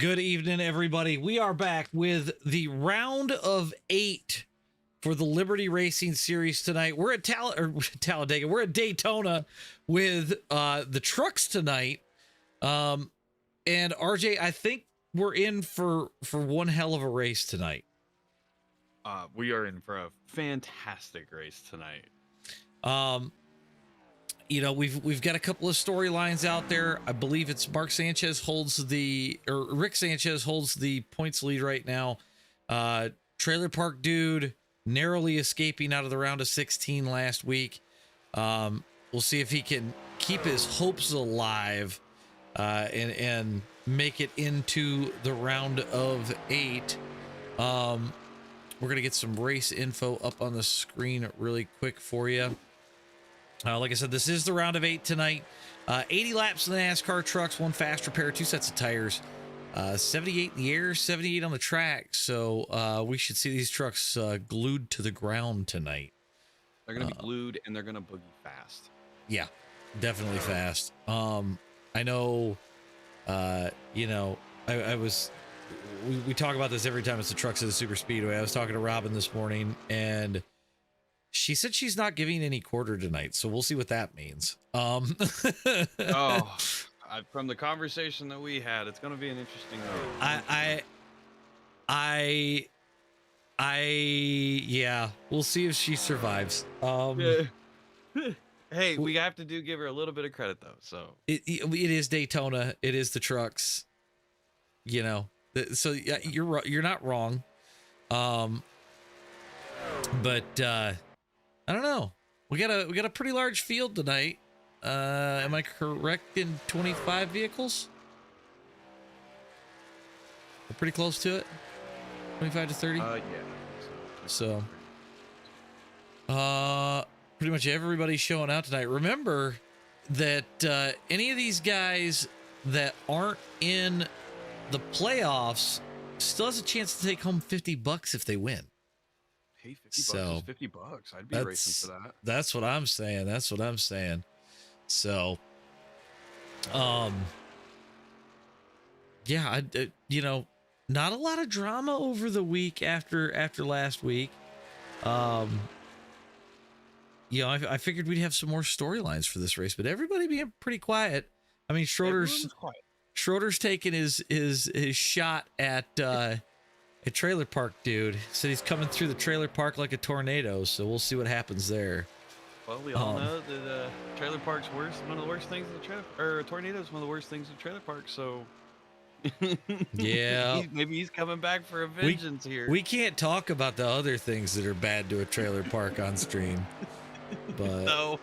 Good evening, everybody. We are back with the round of 8 for the Liberty Racing Series tonight. We're at Talladega. We're at Daytona with the trucks tonight. And RJ, I think we're in for one hell of a race tonight. We are in for a fantastic race tonight. You know, we've got a couple of storylines out there. I believe it's Rick Sanchez holds the points lead right now. Trailer Park Dude narrowly escaping out of the round of 16 last week. We'll see if he can keep his hopes alive and make it into the round of 8. We're gonna get some race info up on the screen really quick for you. Like I said, this is the round of 8 tonight. 80 laps in the NASCAR trucks, 1 fast repair, 2 sets of tires, 78 in the air, 78 on the track. So we should see these trucks glued to the ground tonight. They're going to be glued and they're going to boogie fast. Yeah, definitely fast. I know, you know, we talk about this every time it's the trucks at the super speedway. I was talking to Robin this morning and she said she's not giving any quarter tonight, so we'll see what that means. From the conversation that we had, it's going to be an interesting yeah, we'll see if she survives. Hey, we have to give her a little bit of credit though. So it is Daytona, it is the trucks, you know. So yeah, you're not wrong. But I don't know. We got a pretty large field tonight. Am I correct in 25 vehicles? We're pretty close to it. 25 to 30. Yeah. So pretty much everybody's showing out tonight. Remember that any of these guys that aren't in the playoffs still has a chance to take home $50 if they win. Hey, $50 is $50. I'd be racing for that. That's what I'm saying. That's what I'm saying. So, yeah, you know, not a lot of drama over the week after last week. You know, I figured we'd have some more storylines for this race, but everybody being pretty quiet. I mean, Schroeder's taking his shot at a Trailer Park Dude. Said he's coming through the trailer park like a tornado, so we'll see what happens there. Well, we all know that trailer park's worse. One of the worst things in the trailer, or a tornado is one of the worst things in trailer park. So yeah, maybe he's coming back for a vengeance here. We can't talk about the other things that are bad to a trailer park on stream, but no.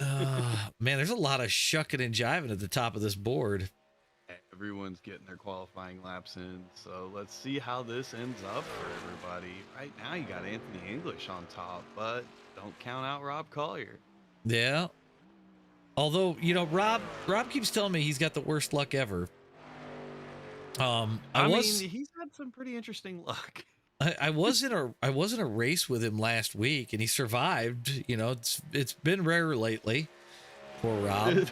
Man, there's a lot of shucking and jiving at the top of this board. Everyone's getting their qualifying laps in, so let's see how this ends up for everybody. Right now, you got Anthony English on top, but don't count out Rob Collier. Yeah. Although, you know, Rob keeps telling me he's got the worst luck ever. I mean, he's had some pretty interesting luck. I was in a race with him last week, and he survived. You know, it's been rare lately. Poor Rob.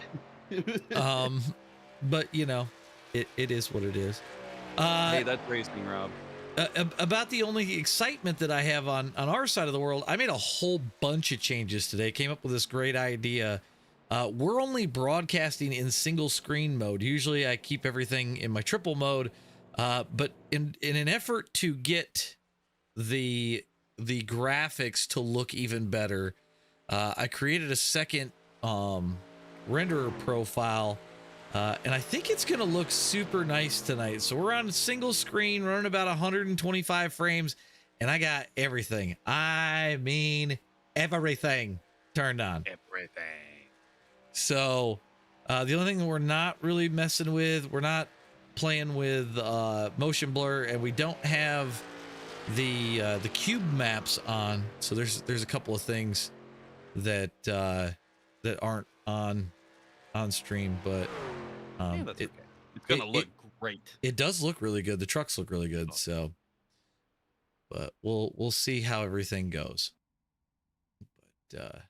But you know. It is what it is. Hey, that's racing, Rob. About the only excitement that I have on our side of the world, I made a whole bunch of changes today. Came up with this great idea. We're only broadcasting in single screen mode. Usually I keep everything in my triple mode, but in an effort to get the graphics to look even better, I created a second renderer profile. And I think it's going to look super nice tonight. So we're on single screen, running about 125 frames, and I got everything. I mean, everything turned on. Everything. So the only thing that we're not really messing with, we're not playing with motion blur, and we don't have the cube maps on. So there's a couple of things that aren't on stream, but yeah, that's okay. It's gonna look great. It does look really good. The trucks look really good. So, but we'll see how everything goes. But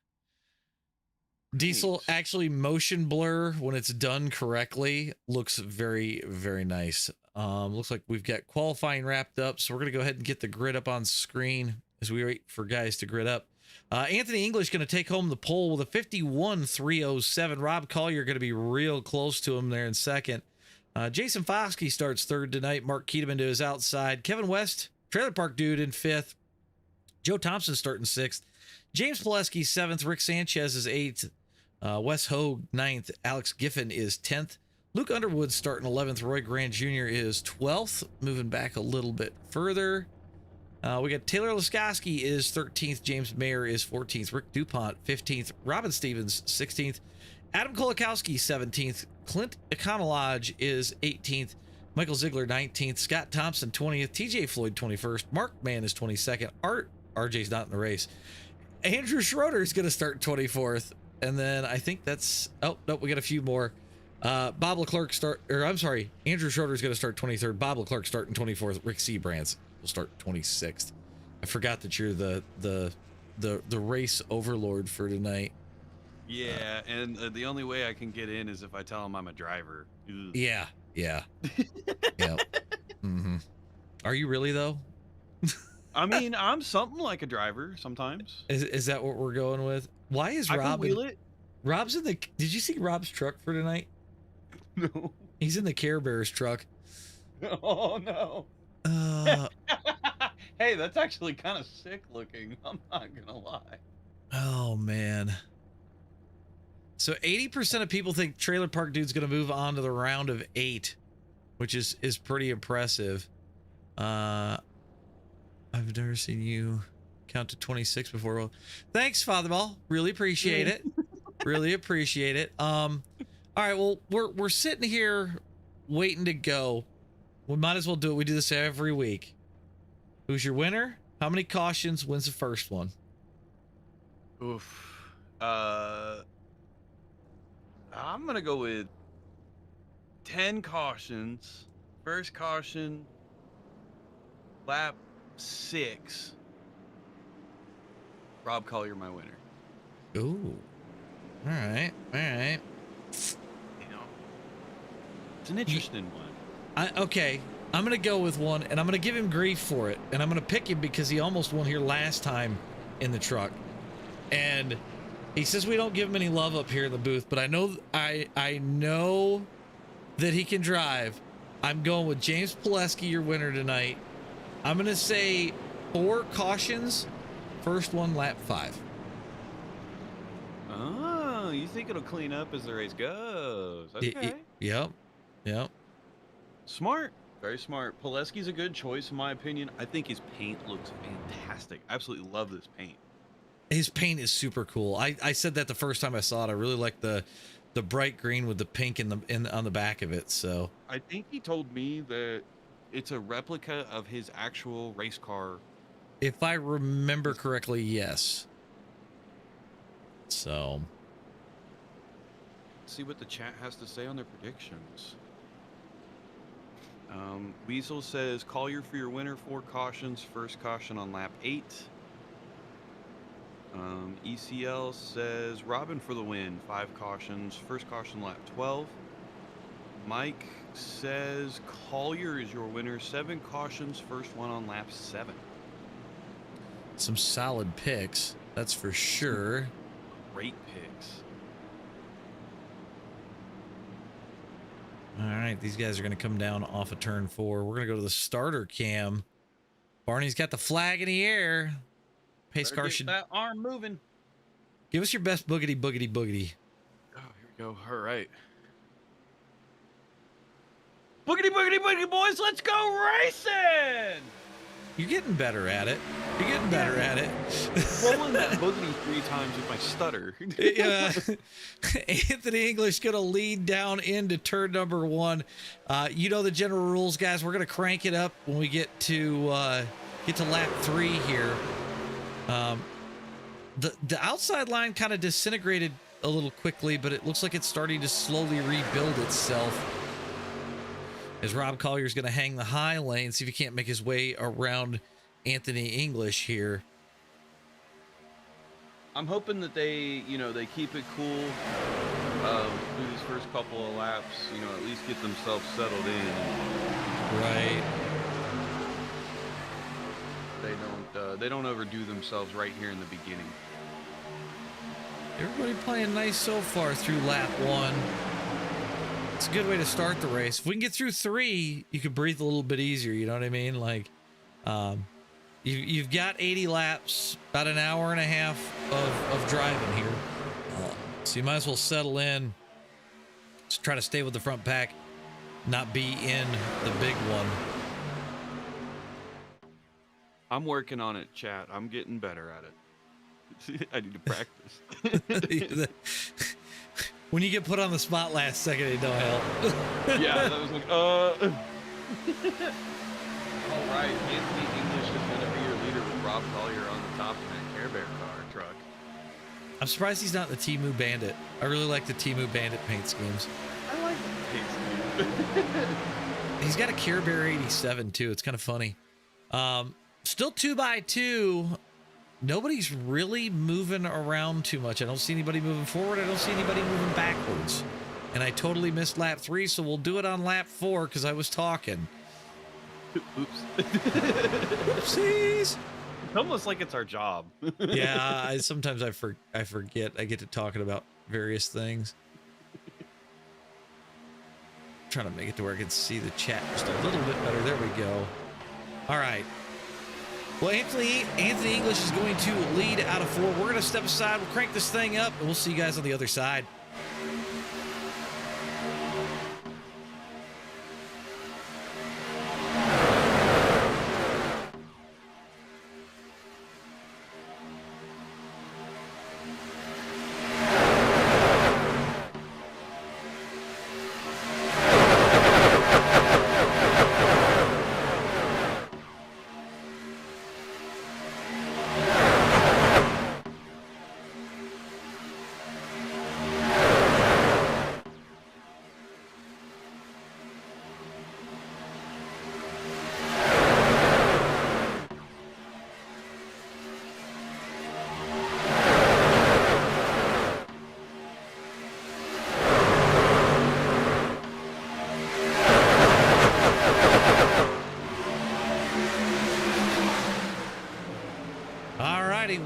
Diesel Nice. actually motion blur when it's done correctly looks very, very nice. Looks like we've got qualifying wrapped up, so we're gonna go ahead and get the grid up on screen as we wait for guys to grid up. Anthony English gonna take home the pole with a 51.307. Rob Collier gonna be real close to him there in second. Jason Foskey starts third tonight. Mark Keeteman to his outside. Kevin West, Trailer Park Dude, in fifth. Joe Thompson starting sixth. James Pileski seventh. Rick Sanchez is eighth. Wes Hogue, 9th. Alex Giffen is 10th. Luke Underwood starting 11th. Roy Grant Jr. is 12th. Moving back a little bit further. We got Taylor Laskowski is 13th. James Mayer is 14th. Rick DuPont, 15th. Robin Stevens, 16th. Adam Kolakowski, 17th. Clint Econolodge is 18th. Michael Ziegler, 19th. Scott Thompson, 20th. TJ Floyd, 21st. Mark Mann is 22nd. RJ's not in the race. Andrew Schroeder is going to start 24th. And then I think that's, oh, no, we got a few more. Bob Leclerc Andrew Schroeder is going to start 23rd. Bob Leclerc starting 24th. Rick Seabrands will start 26th. I forgot that you're the race overlord for tonight. Yeah, and the only way I can get in is if I tell him I'm a driver. Ugh. Yeah. Yeah. Mm-hmm. Are you really though? I mean, I'm something like a driver sometimes. Is that what we're going with? Why is I can Rob wheel it. Rob's in the, did you see Rob's truck for tonight? No. He's in the Care Bears truck. Oh no. Hey, that's actually kind of sick looking. I'm not gonna lie. Oh man. So 80% of people think Trailer Park Dude's going to move on to the round of 8, which is pretty impressive. I've never seen you count to 26 before. Well, thanks, Father Ball. Really appreciate it. Really appreciate it. All right, well, we're sitting here waiting to go. We might as well do it. We do this every week. Who's your winner? How many cautions wins the first one? Oof. I'm gonna go with 10 cautions. First caution, lap 6. Rob Collier, my winner. Ooh. All right. All right. You know, it's an interesting one. Okay. I'm going to go with one, and I'm going to give him grief for it. And I'm going to pick him because he almost won here last time in the truck. And he says we don't give him any love up here in the booth, but I know that he can drive. I'm going with James Pileski, your winner tonight. I'm going to say 4 cautions. First one, lap 5. Oh, you think it'll clean up as the race goes? Okay. Yep. Smart. Very smart. Pileski's a good choice, in my opinion. I think his paint looks fantastic. I absolutely love this paint. His paint is super cool. I said that the first time I saw it. I really like the bright green with the pink on the back of it. So I think he told me that it's a replica of his actual race car. if I remember correctly, yes. So Let's see what the chat has to say on their predictions. Weasel says Collier for your winner, 4 cautions, first caution on lap 8. ECL says Robin for the win, 5 cautions, first caution lap 12. Mike says Collier is your winner, 7 cautions, first one on lap 7. some solid picks, that's for sure. Great picks. All right, these guys are going to come down off of turn 4. We're going to go to the starter cam. Barney's got the flag in the air. Pace Better car get should that arm moving. give us your best boogity boogity boogity. Oh, here we go. All right. Boogity, boogity, boogity, boys. Let's go racing. You're getting better at it. You're getting better at it. Rolling that boogity 3 times with my stutter. Anthony English going to lead down into turn number 1. You know the general rules, guys. We're going to crank it up when we get to lap 3 here. The outside line kind of disintegrated a little quickly, but it looks like it's starting to slowly rebuild itself. As Rob Collier's going to hang the high lane, see if he can't make his way around Anthony English here. I'm hoping that they, they keep it cool through these first couple of laps. At least get themselves settled in. Right. They don't overdo themselves right here in the beginning. Everybody playing nice so far through lap 1. It's a good way to start the race. If we can get through 3, you could breathe a little bit easier. You know what I mean? Like, you've got 80 laps, about an hour and a half of driving here. So you might as well settle in. Just try to stay with the front pack, not be in the big one. I'm working on it, chat. I'm getting better at it. I need to practice. When you get put on the spot last second, it don't help. Yeah, that was like, All right, Anthony English is going to be your leader with Rob Collier on the top of that Care Bear truck. I'm surprised he's not the Temu Bandit. I really like the Temu Bandit paint schemes. I like the paint scheme. He's got a Care Bear 87 too. It's kind of funny. Still 2x2. Nobody's really moving around too much. I don't see anybody moving forward. I don't see anybody moving backwards. And I totally missed lap 3, so we'll do it on lap 4 because I was talking. Oops. Oopsies. It's almost like it's our job. Yeah, sometimes I forget. I get to talking about various things. I'm trying to make it to where I can see the chat just a little bit better. There we go. All right. Well, Anthony English is going to lead out of 4. We're going to step aside. We'll crank this thing up, and we'll see you guys on the other side.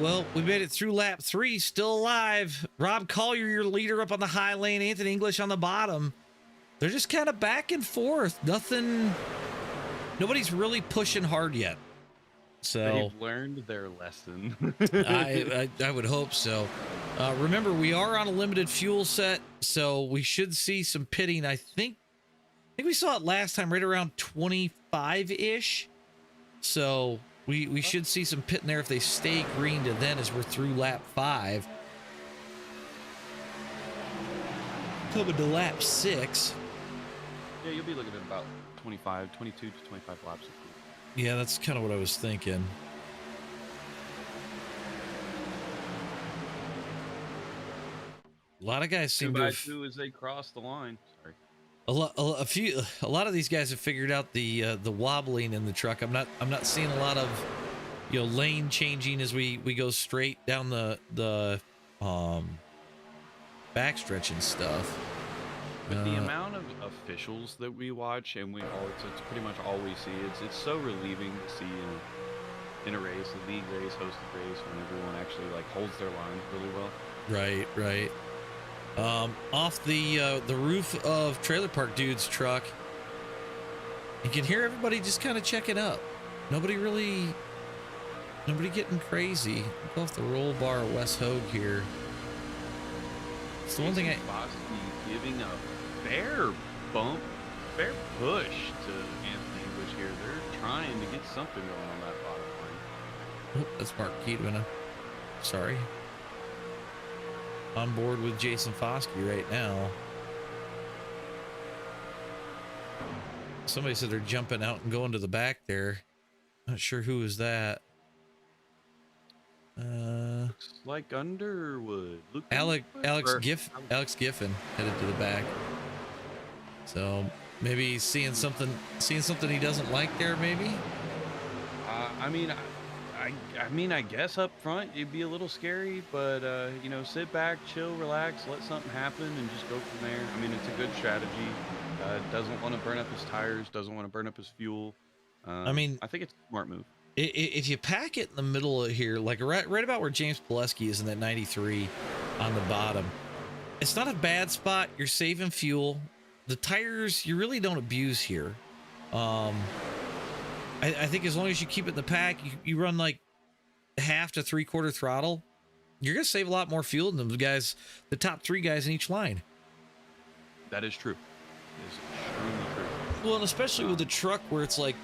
Well, we made it through lap 3, still alive. Rob Collier, your leader, up on the high lane. Anthony English on the bottom. They're just kind of back and forth. Nobody's really pushing hard yet. So they've learned their lesson. I would hope so. Remember, we are on a limited fuel set, so we should see some pitting. I think we saw it last time, right around 25-ish. So we should see some pit in there if they stay green to then as we're through lap 5. Coming to lap 6. Yeah, you'll be looking at about 22 to 25 laps. Yeah, that's kind of what I was thinking. A lot of guys seem to have... 2x2 as they cross the line. Sorry. A lot of these guys have figured out the wobbling in the truck. I'm not seeing a lot of lane changing as we go straight down the backstretch and stuff. With the amount of officials that we watch, and it's pretty much all we see. It's so relieving to see in a race, a league race, hosted race, when everyone actually holds their line really well. Right. Off the roof of Trailer Park Dude's truck, you can hear everybody just kind of checking up. Nobody getting crazy. Go off the roll bar of Wes Hogue here. It's the one thing giving a fair push to Anthony English here. They're trying to get something going on that bottom line. Oh, that's Mark Keedman. Sorry. On board with Jason Foskey right now. Somebody said they're jumping out and going to the back there. Not sure who is that. Looks like Underwood. Alex Giffen headed to the back. So maybe he's seeing something he doesn't like there. Maybe. I mean, I mean, I guess up front it'd be a little scary, but you know, sit back, chill, relax, let something happen, and just go from there. I mean, it's a good strategy. Doesn't want to burn up his tires, doesn't want to burn up his fuel. I mean, I think it's a smart move. if you pack it in the middle of here, like right about where James Pileski is in that 93 on the bottom, it's not a bad spot. You're saving fuel. The tires, you really don't abuse here. I think as long as you keep it in the pack, you run like half to 3/4 throttle, you're going to save a lot more fuel than those guys, the top 3 guys in each line. That is true. It is extremely true. Well, and especially with the truck where it's like,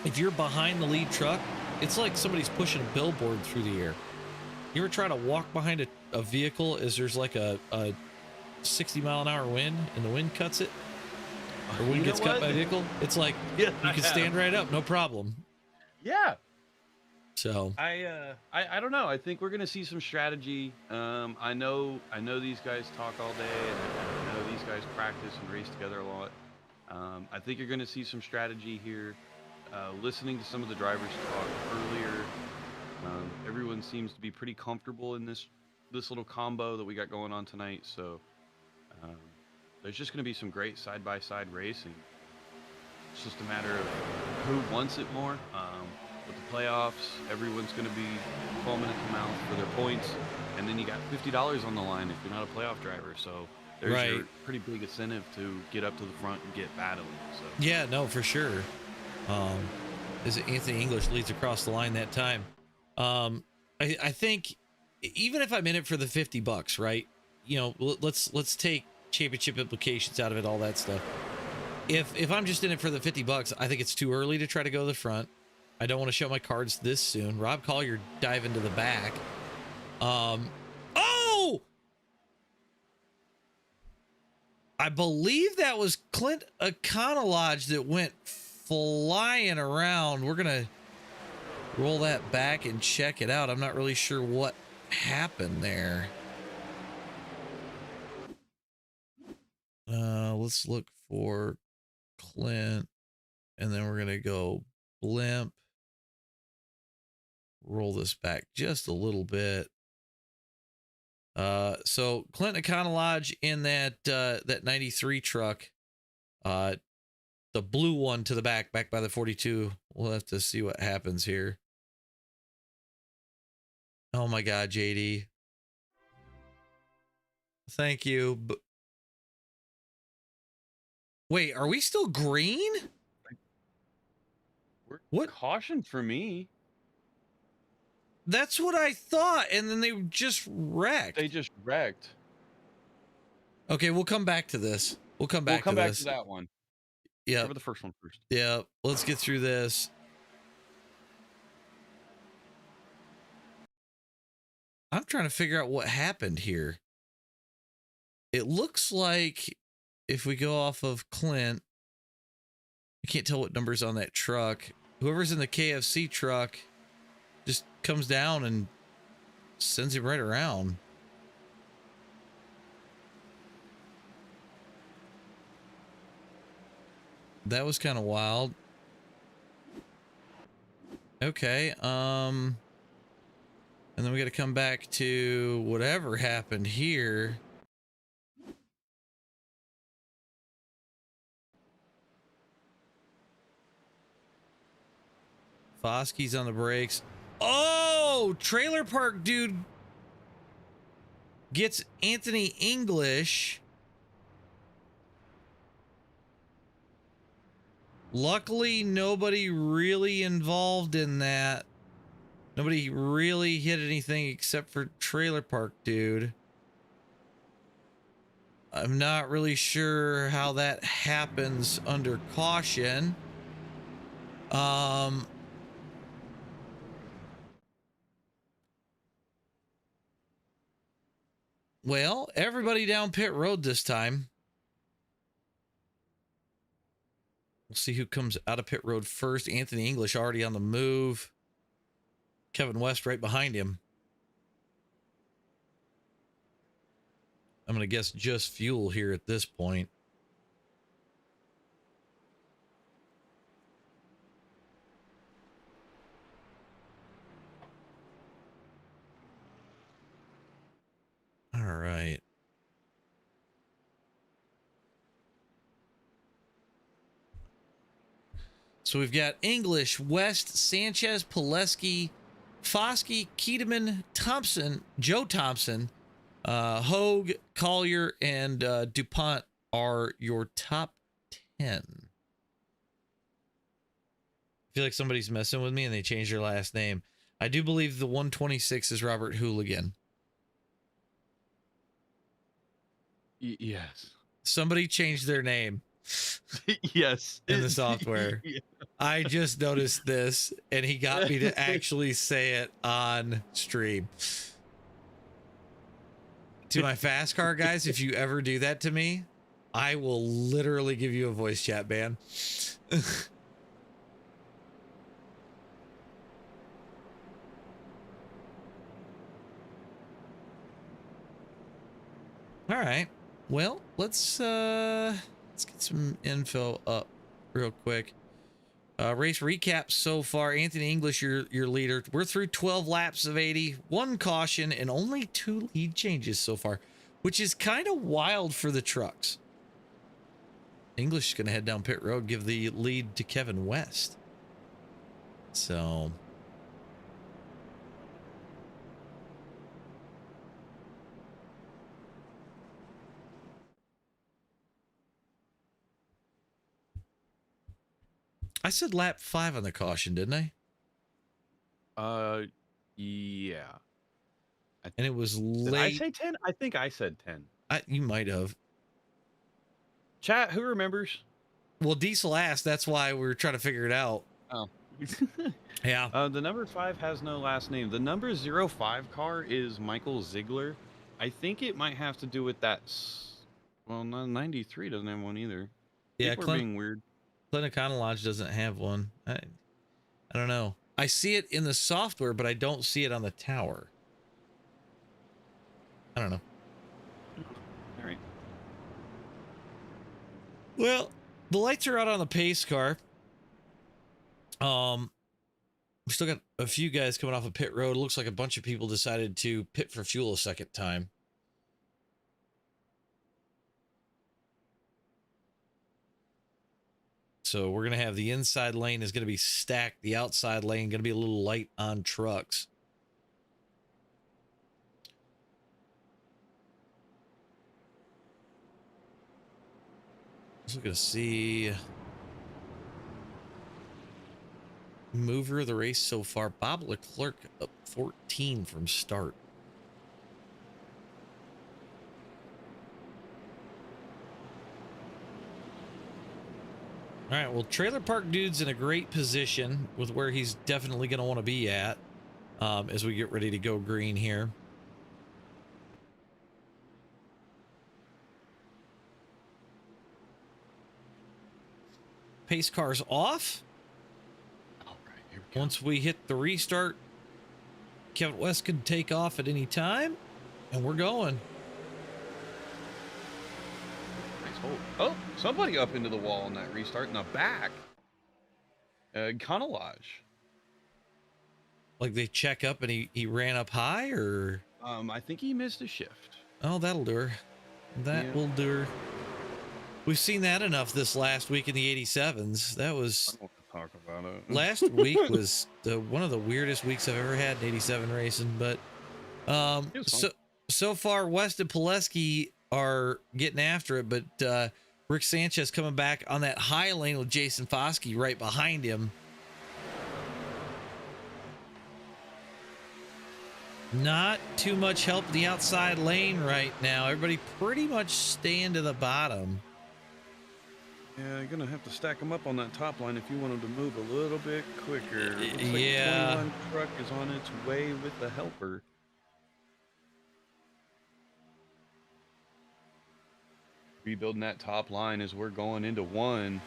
if you're behind the lead truck, it's like somebody's pushing a billboard through the air. You ever try to walk behind a vehicle as there's like a 60-mile-an-hour wind and the wind cuts it? Or when it gets cut by a vehicle? It's like, yeah, you can stand right up, no problem. Yeah. So I don't know. I think we're gonna see some strategy. I know these guys talk all day, and I know these guys practice and race together a lot. I think you're gonna see some strategy here. Listening to some of the drivers talk earlier, everyone seems to be pretty comfortable in this little combo that we got going on tonight. So there's just gonna be some great side-by-side racing. It's just a matter of who wants it more. With the playoffs, everyone's going to be foaming at the mouth for their points, and then you got $50 on the line if you're not a playoff driver. So there's your pretty big incentive to get up to the front and get battling. So yeah, no, for sure. Is it Anthony English leads across the line that time? I think even if I'm in it for the $50, right? You know, let's take championship implications out of it, all that stuff. If I'm just in it for the $50, I think it's too early to try to go to the front. I don't want to show my cards this soon. Rob Collier dive into the back. Oh! I believe that was Clint Econolodge that went flying around. We're going to roll that back and check it out. I'm not really sure what happened there. Let's look for Clint, and then we're going to go blimp. Roll this back just a little bit. So Clint Econolodge in that 93 truck, the blue one to the back by the 42. We'll have to see what happens here. Oh my God, JD. Thank you. Wait, are we still green? What? Caution for me. That's what I thought, and then they just wrecked. They just wrecked. Okay, we'll come back to this. We'll come back to that one. Yeah. Cover the first one first. Yeah, let's get through this. I'm trying to figure out what happened here. It looks like if we go off of Clint, I can't tell what number's on that truck. Whoever's in the KFC truck just comes down and sends him right around. That was kind of wild. Okay, and then we got to come back to whatever happened here. Foskey's on the brakes. Oh, trailer park dude gets Anthony English. Luckily, nobody really involved in that. Nobody really hit anything except for trailer park dude. I'm not really sure how that happens under caution. Well, everybody down pit road this time. We'll see who comes out of pit road first. Anthony English already on the move. Kevin West right behind him. I'm going to guess just fuel here at this point. So we've got English, West, Sanchez, Pileski, Foskey, Keteman, Thompson, Joe Thompson, Hogue, Collier, and DuPont are your top 10. I feel like somebody's messing with me and they changed their last name. I do believe the 126 is Robert Hooligan. Yes. Somebody changed their name. Yes. In the software. Yeah. I just noticed this and he got me to actually say it on stream. To my fast car guys, if you ever do that to me, I will literally give you a voice chat ban. All right. Well, let's get some info up real quick. Race recap so far. Anthony English, your leader. We're through 12 laps of 80, 1 caution, and only 2 lead changes so far, which is kind of wild for the trucks. English is going to head down pit road, give the lead to Kevin West. So I said lap 5 on the caution, didn't I? Yeah. And it was late. Did I say 10? I think I said 10. You might have. Chat, who remembers? Well, Diesel asked. That's why we were trying to figure it out. Oh. Yeah. The number 5 has no last name. The number 05 car is Michael Ziegler. I think it might have to do with that. Well, no, 93 doesn't have one either. Yeah, People are being weird. Clinicon Lodge doesn't have one. I don't know. I see it in the software, but I don't see it on the tower. I don't know. All right. Well, the lights are out on the pace car. We still got a few guys coming off of pit road. It looks like a bunch of people decided to pit for fuel a second time. So we're going to have the inside lane is going to be stacked. The outside lane going to be a little light on trucks. Just looking to see mover of the race so far. Bob Leclerc up 14 from start. All right, well, Trailer Park Dude's in a great position with where he's definitely going to want to be at as we get ready to go green here. Pace car's off. All right, here we go. Once we hit the restart, Kevin West can take off at any time, and we're going. Nice hold. Oh, somebody up into the wall on that restart in the back. Conolage. Like they check up and he ran up high, or? I think he missed a shift. Oh, that'll do her. That will do her. We've seen that enough this last week in the 87s. That was... I don't want to talk about it. Last week was one of the weirdest weeks I've ever had in 87 racing, but so far West and Pileski are getting after it, but Rick Sanchez coming back on that high lane with Jason Foskey right behind him. Not too much help in the outside lane right now. Everybody pretty much staying to the bottom. Yeah, you're gonna have to stack them up on that top line if you want them to move a little bit quicker. Looks like Yeah. the 21 truck is on its way with the helper. Rebuilding that top line as we're going into one.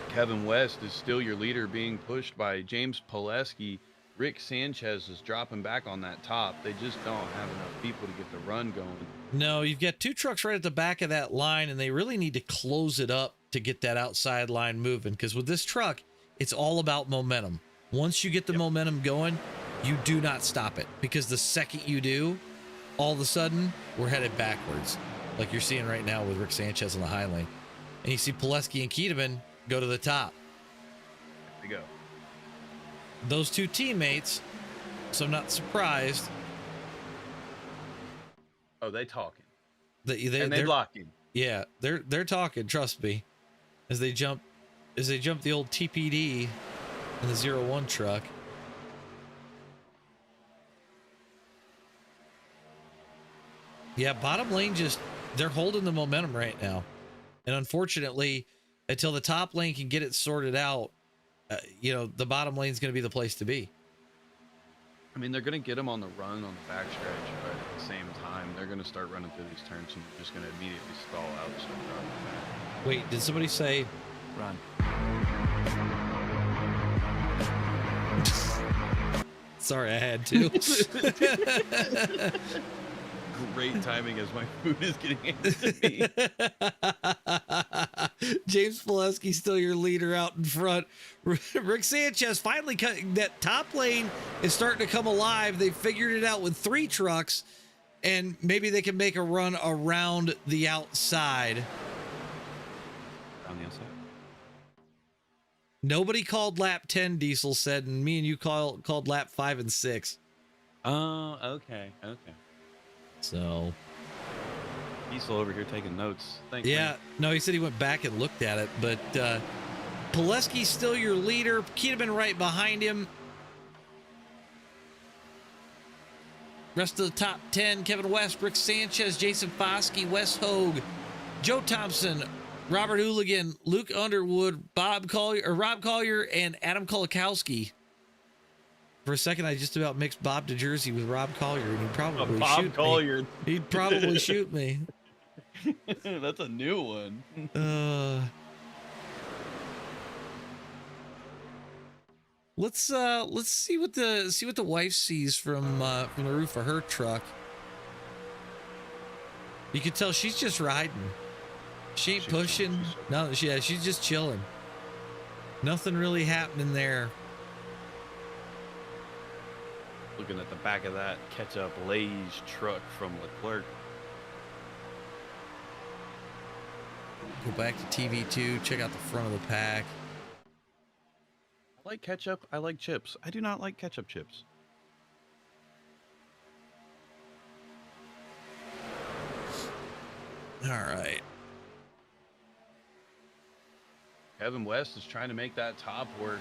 Kevin West is still your leader, being pushed by James Pileski. Rick Sanchez is dropping back on that top. They just don't have enough people to get the run going. No, you've got two trucks right at the back of that line, and they really need to close it up to get that outside line moving, because with this truck, it's all about momentum. Once you get the momentum going, you do not stop it, because the second you do, all of a sudden, we're headed backwards, like you're seeing right now with Rick Sanchez on the high lane. And you see Pileski and Keteman go to the top. to go. Those two teammates, so I'm not surprised. Oh, they talking. They're blocking. Yeah, they're talking. Trust me, as they jump the old TPD in the 01 truck. Yeah, bottom lane they're holding the momentum right now, and unfortunately, until the top lane can get it sorted out, the bottom lane is going to be the place to be. I mean, they're going to get them on the run on the backstretch, but at the same time, they're going to start running through these turns and they're just going to immediately stall out. So wait, did somebody say run? Sorry, I had to. Great timing as my food is getting handed to me. James Pileski still your leader out in front. Rick Sanchez finally that top lane is starting to come alive. They figured it out with 3 trucks, and maybe they can make a run around the outside. On the outside. Nobody called lap 10, Diesel said, and me and you called lap 5 and 6. Oh, okay. So he's still over here taking notes. Thanks. Yeah, man. no, he said he went back and looked at it, but Pileski's still your leader. Keteman right behind him. Rest of the top 10, Kevin West, Rick Sanchez, Jason Foskey, Wes Hogue, Joe Thompson, Robert Hooligan, Luke Underwood, Rob Collier, and Adam Kolakowski. For a second, I just about mixed Bob DeJersey with Rob Collier, and he'd probably shoot Collier. me. He'd probably shoot me. That's a new one. Let's see what the wife sees from the roof of her truck. You can tell she's just riding. She ain't pushing. No, she's just chilling. Nothing really happening there. Looking at the back of that ketchup Lay's truck from Leclerc. Go back to TV2, check out the front of the pack. I like ketchup. I like chips. I do not like ketchup chips. All right. Kevin West is trying to make that top work.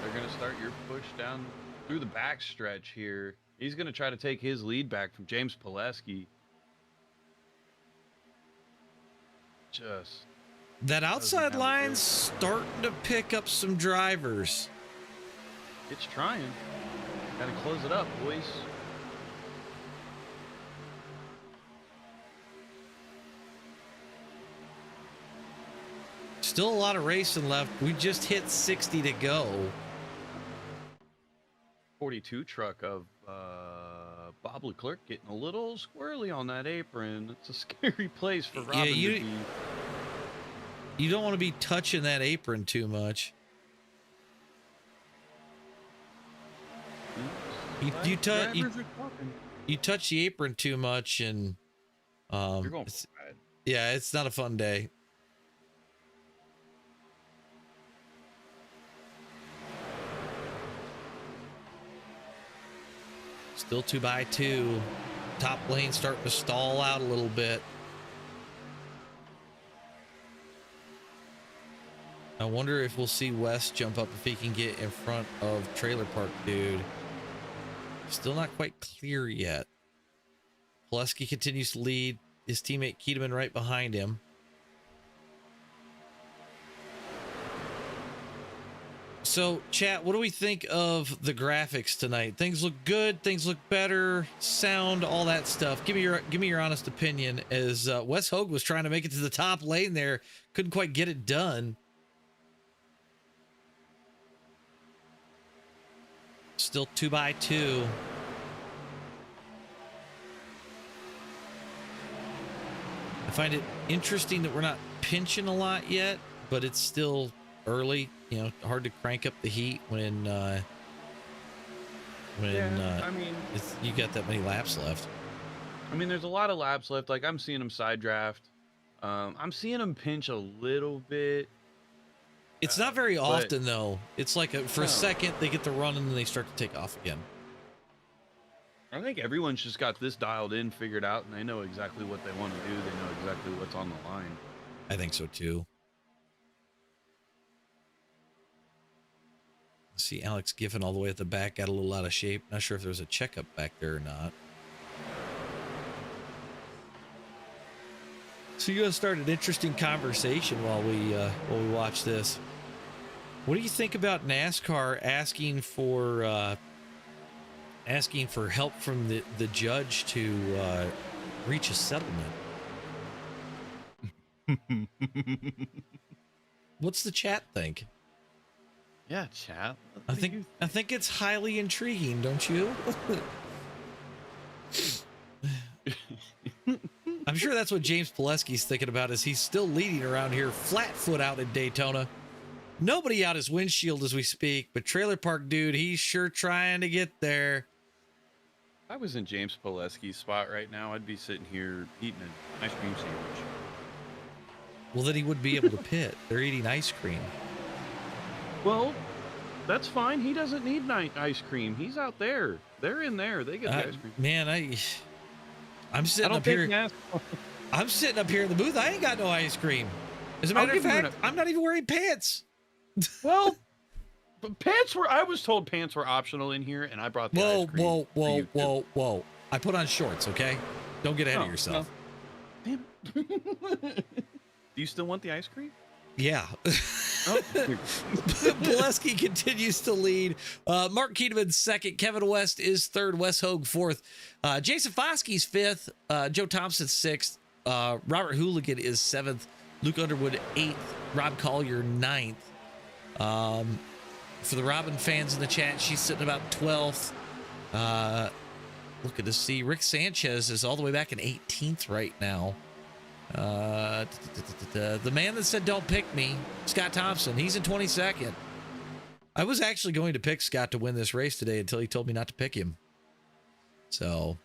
They're going to start your push down through the back stretch here. He's going to try to take his lead back from James Pileski. Just that outside line's starting to pick up some drivers. It's trying. Got to close it up, boys. Still a lot of racing left. We just hit 60 to go. 42 truck of Bob Leclerc getting a little squirrely on that apron. It's a scary place for Robin to be. You don't want to be touching that apron too much. You touch the apron too much, and you're going bad. Yeah, it's not a fun day. Still 2x2. Top lane starting to stall out a little bit. I wonder if we'll see Wes jump up if he can get in front of Trailer Park Dude. Still not quite clear yet. Pileski continues to lead. His teammate Keteman right behind him. So, chat, what do we think of the graphics tonight? Things look good. Things look better. Sound, all that stuff. Give me your honest opinion. As Wes Hogue was trying to make it to the top lane there, couldn't quite get it done. Still 2x2. I find it interesting that we're not pinching a lot yet, but it's still early. You know, hard to crank up the heat when I mean, you got that many laps left. I mean, there's a lot of laps left. Like, I'm seeing him side draft. I'm seeing him pinch a little bit. It's not very often though. It's like for a No. second they get the run and then they start to take off again. I think everyone's just got this dialed in, figured out, and they know exactly what they want to do. They know exactly what's on the line. I think so too. See Alex Giffen all the way at the back, got a little out of shape. Not sure if there's a checkup back there or not. So you're gonna start an interesting conversation while we watch this. What do you think about NASCAR asking for help from the judge to reach a settlement? What's the chat think? Yeah, chat. I think it's highly intriguing, don't you? I'm sure that's what James Pileski's thinking about as he's still leading around here, flat foot out in Daytona. Nobody out his windshield as we speak, but Trailer Park Dude, he's sure trying to get there. If I was in James Pileski's spot right now, I'd be sitting here eating an ice cream sandwich. Well, then he wouldn't be able to pit. They're eating ice cream. Well, that's fine. He doesn't need ice cream. He's out there. They're in there. They get the ice cream. Man, I'm sitting up here. I'm sitting up here in the booth. I ain't got no ice cream. As a matter of fact, I'm not even wearing pants. Well, but pants were. I was told pants were optional in here, and I brought the ice cream. Whoa! I put on shorts. Okay, don't get ahead of yourself. No. Damn. Do you still want the ice cream? Yeah. Oh. Pileski continues to lead. Mark Keedeman second. Kevin West is third. Wes Hogue fourth. Jason Foskey's fifth. Joe Thompson sixth. Robert Hooligan is seventh. Luke Underwood eighth. Rob Collier ninth. For the Robin fans in the chat, she's sitting about 12th. Look at this. See, Rick Sanchez is all the way back in 18th right now. The man that said don't pick me, Scott Thompson, he's in 22nd. I was actually going to pick Scott to win this race today until he told me not to pick him. So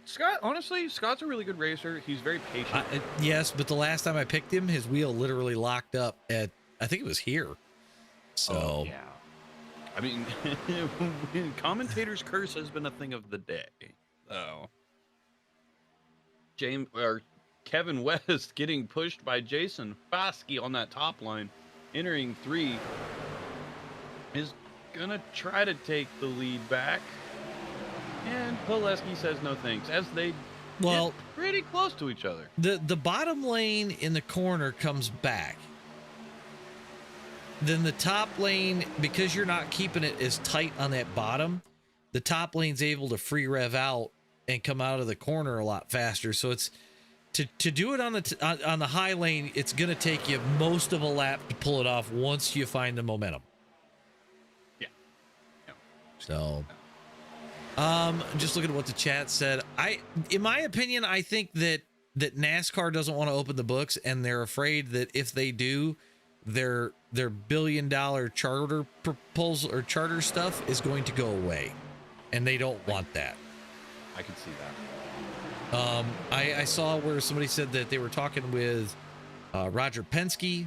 Scott, honestly, Scott's a really good racer. He's very patient. Yes, but the last time I picked him, his wheel literally locked up at, I think it was here. So yeah, I mean, commentator's curse has been a thing of the day. So Kevin West getting pushed by Jason Foskey on that top line, entering 3, is gonna try to take the lead back, and Pileski says no thanks as they get pretty close to each other. The bottom lane in the corner comes back. Then the top lane, because you're not keeping it as tight on that bottom, the top lane's able to free rev out and come out of the corner a lot faster. So it's to do it on the high lane, it's going to take you most of a lap to pull it off once you find the momentum. Yeah. So, just looking at what the chat said, in my opinion, I think that NASCAR doesn't want to open the books, and they're afraid that if they do, their $1 billion charter proposal or charter stuff is going to go away, and they don't want that. I can see that. I saw where somebody said that they were talking with Roger Penske.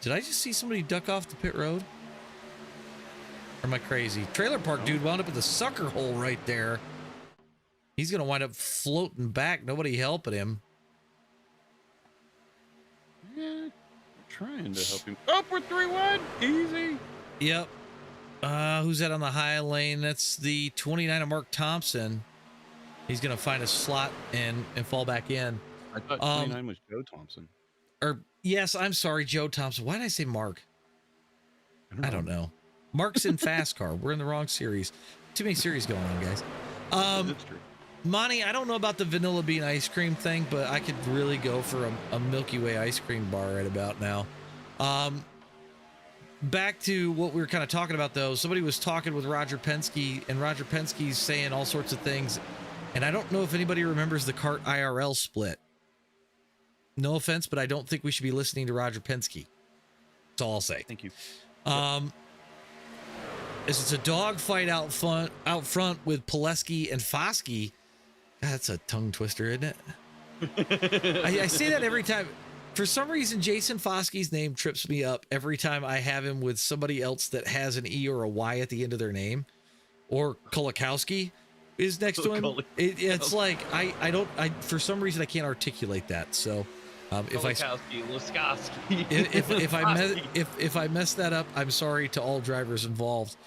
Did I just see somebody duck off the pit road? Or am I crazy? Trailer Park Dude wound up in the sucker hole right there. He's going to wind up floating back. Nobody helping him. Yeah, trying to help him. Up with 3 wide. Easy. Yep. Who's that on the high lane? That's the 29 of Mark Thompson. He's going to find a slot and fall back in. I thought 29 was Joe Thompson. Yes, I'm sorry, Joe Thompson. Why did I say Mark? I don't know. Mark's in Fast Car. We're in the wrong series. Too many series going on, guys. That's true. Monty, I don't know about the vanilla bean ice cream thing, but I could really go for a Milky Way ice cream bar right about now. Back to what we were kind of talking about, though. Somebody was talking with Roger Penske, and Roger Penske's saying all sorts of things. And I don't know if anybody remembers the kart IRL split. No offense, but I don't think we should be listening to Roger Penske. That's all I'll say. Thank you. As it's a dogfight out front with Pileski and Foskey. God, that's a tongue twister, isn't it? I say that every time. For some reason, Jason Foskey's name trips me up every time I have him with somebody else that has an E or a Y at the end of their name. Or Kolakowski is next to him. It's like I for some reason I can't articulate that. So if I mess that up, I'm sorry to all drivers involved.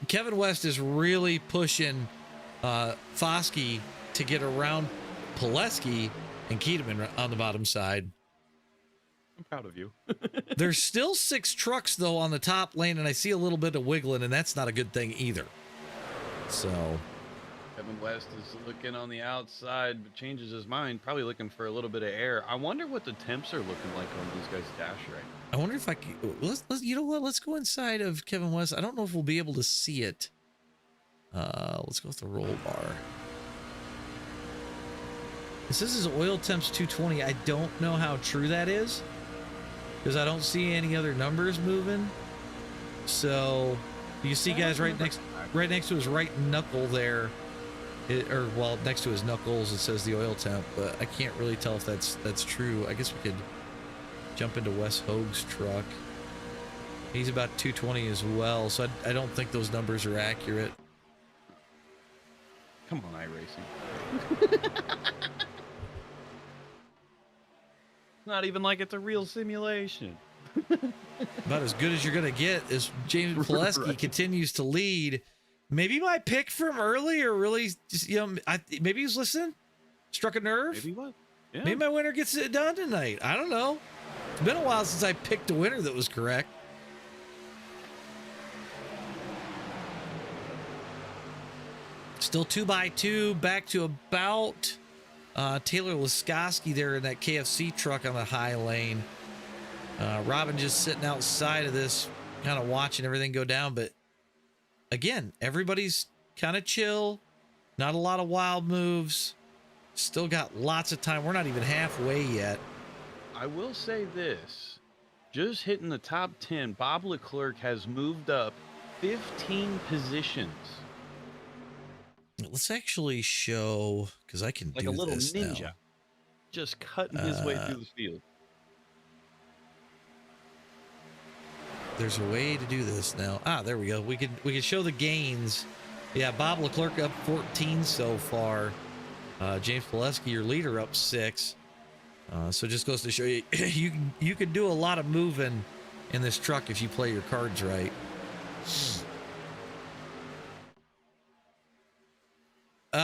Kevin West is really pushing Foskey to get around Pileski and Keteman on the bottom side. I'm proud of you. There's still 6 trucks though on the top lane, and I see a little bit of wiggling, and that's not a good thing either. So Kevin West is looking on the outside, but changes his mind, probably looking for a little bit of air. I wonder what the temps are looking like on these guys' dash right now. I wonder if I can, let's you know what, let's go inside of Kevin West. I don't know if we'll be able to see it. Let's go with the roll bar. It says his oil temp's 220. I don't know how true that is because I don't see any other numbers moving. So you see guys right next to his right knuckle there, well, next to his knuckles it says the oil temp, but I can't really tell if that's true. I guess we could jump into Wes Hoag's truck. He's about 220 as well, so I don't think those numbers are accurate. Come on, iRacing. Not even like it's a real simulation. About as good as you're gonna get as James Pileski continues to lead. Maybe my pick from earlier really just, you know, maybe he's listening, struck a nerve. Maybe what? Yeah. Maybe my winner gets it done tonight. I don't know. It's been a while since I picked a winner that was correct. Still 2x2, back to about Taylor Laskowski there in that KFC truck on the high lane. Robin just sitting outside of this, kind of watching everything go down. But again, everybody's kind of chill. Not a lot of wild moves. Still got lots of time. We're not even halfway yet. I will say this. Just hitting the top 10, Bob Leclerc has moved up 15 positions. Let's actually show, because I can like do a little this ninja, now. just cutting his way through the field. There's a way to do this now. There we go. We can show the gains. Yeah, Bob Leclerc up 14 so far. James Pileski, your leader, up 6. So just goes to show you, you can do a lot of moving in this truck if you play your cards right.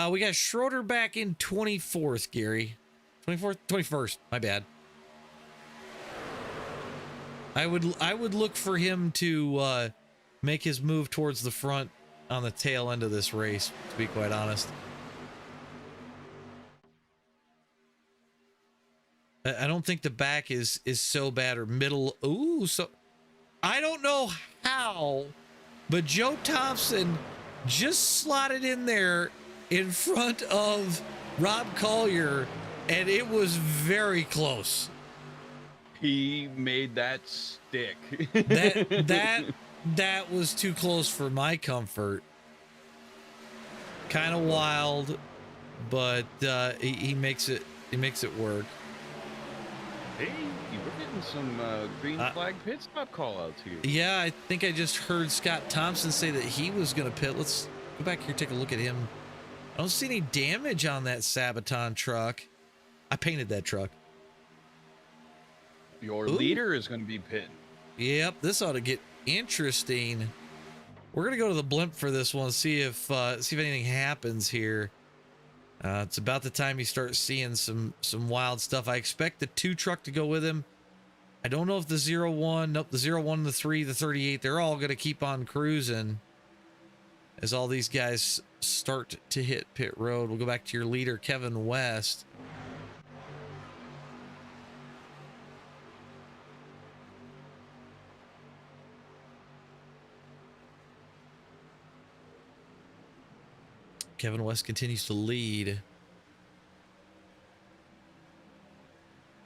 We got Schroeder back in 24th, Gary. 24th, 21st. My bad. I would look for him to make his move towards the front on the tail end of this race, to be quite honest. I don't think the back is so bad, or middle. Ooh, so I don't know how, but Joe Thompson just slotted in there in front of Rob Collier, and it was very close. He made that stick. that was too close for my comfort. Kind of wild, but he makes it work. Hey, you were getting some green flag pit stop call outs here. Yeah, I think I just heard Scott Thompson say that he was going to pit. Let's go back here, take a look at him. I don't see any damage on that Sabaton truck. I painted that truck. Your leader is going to be pitting. Yep, this ought to get interesting. We're going to go to the blimp for this one, see if anything happens here. It's about the time you start seeing some wild stuff. I expect the 2 truck to go with him. I don't know if the 01, nope, the 01, the 3, the 38, they're all going to keep on cruising as all these guys start to hit pit road. We'll go back to your leader, Kevin West. Kevin West continues to lead.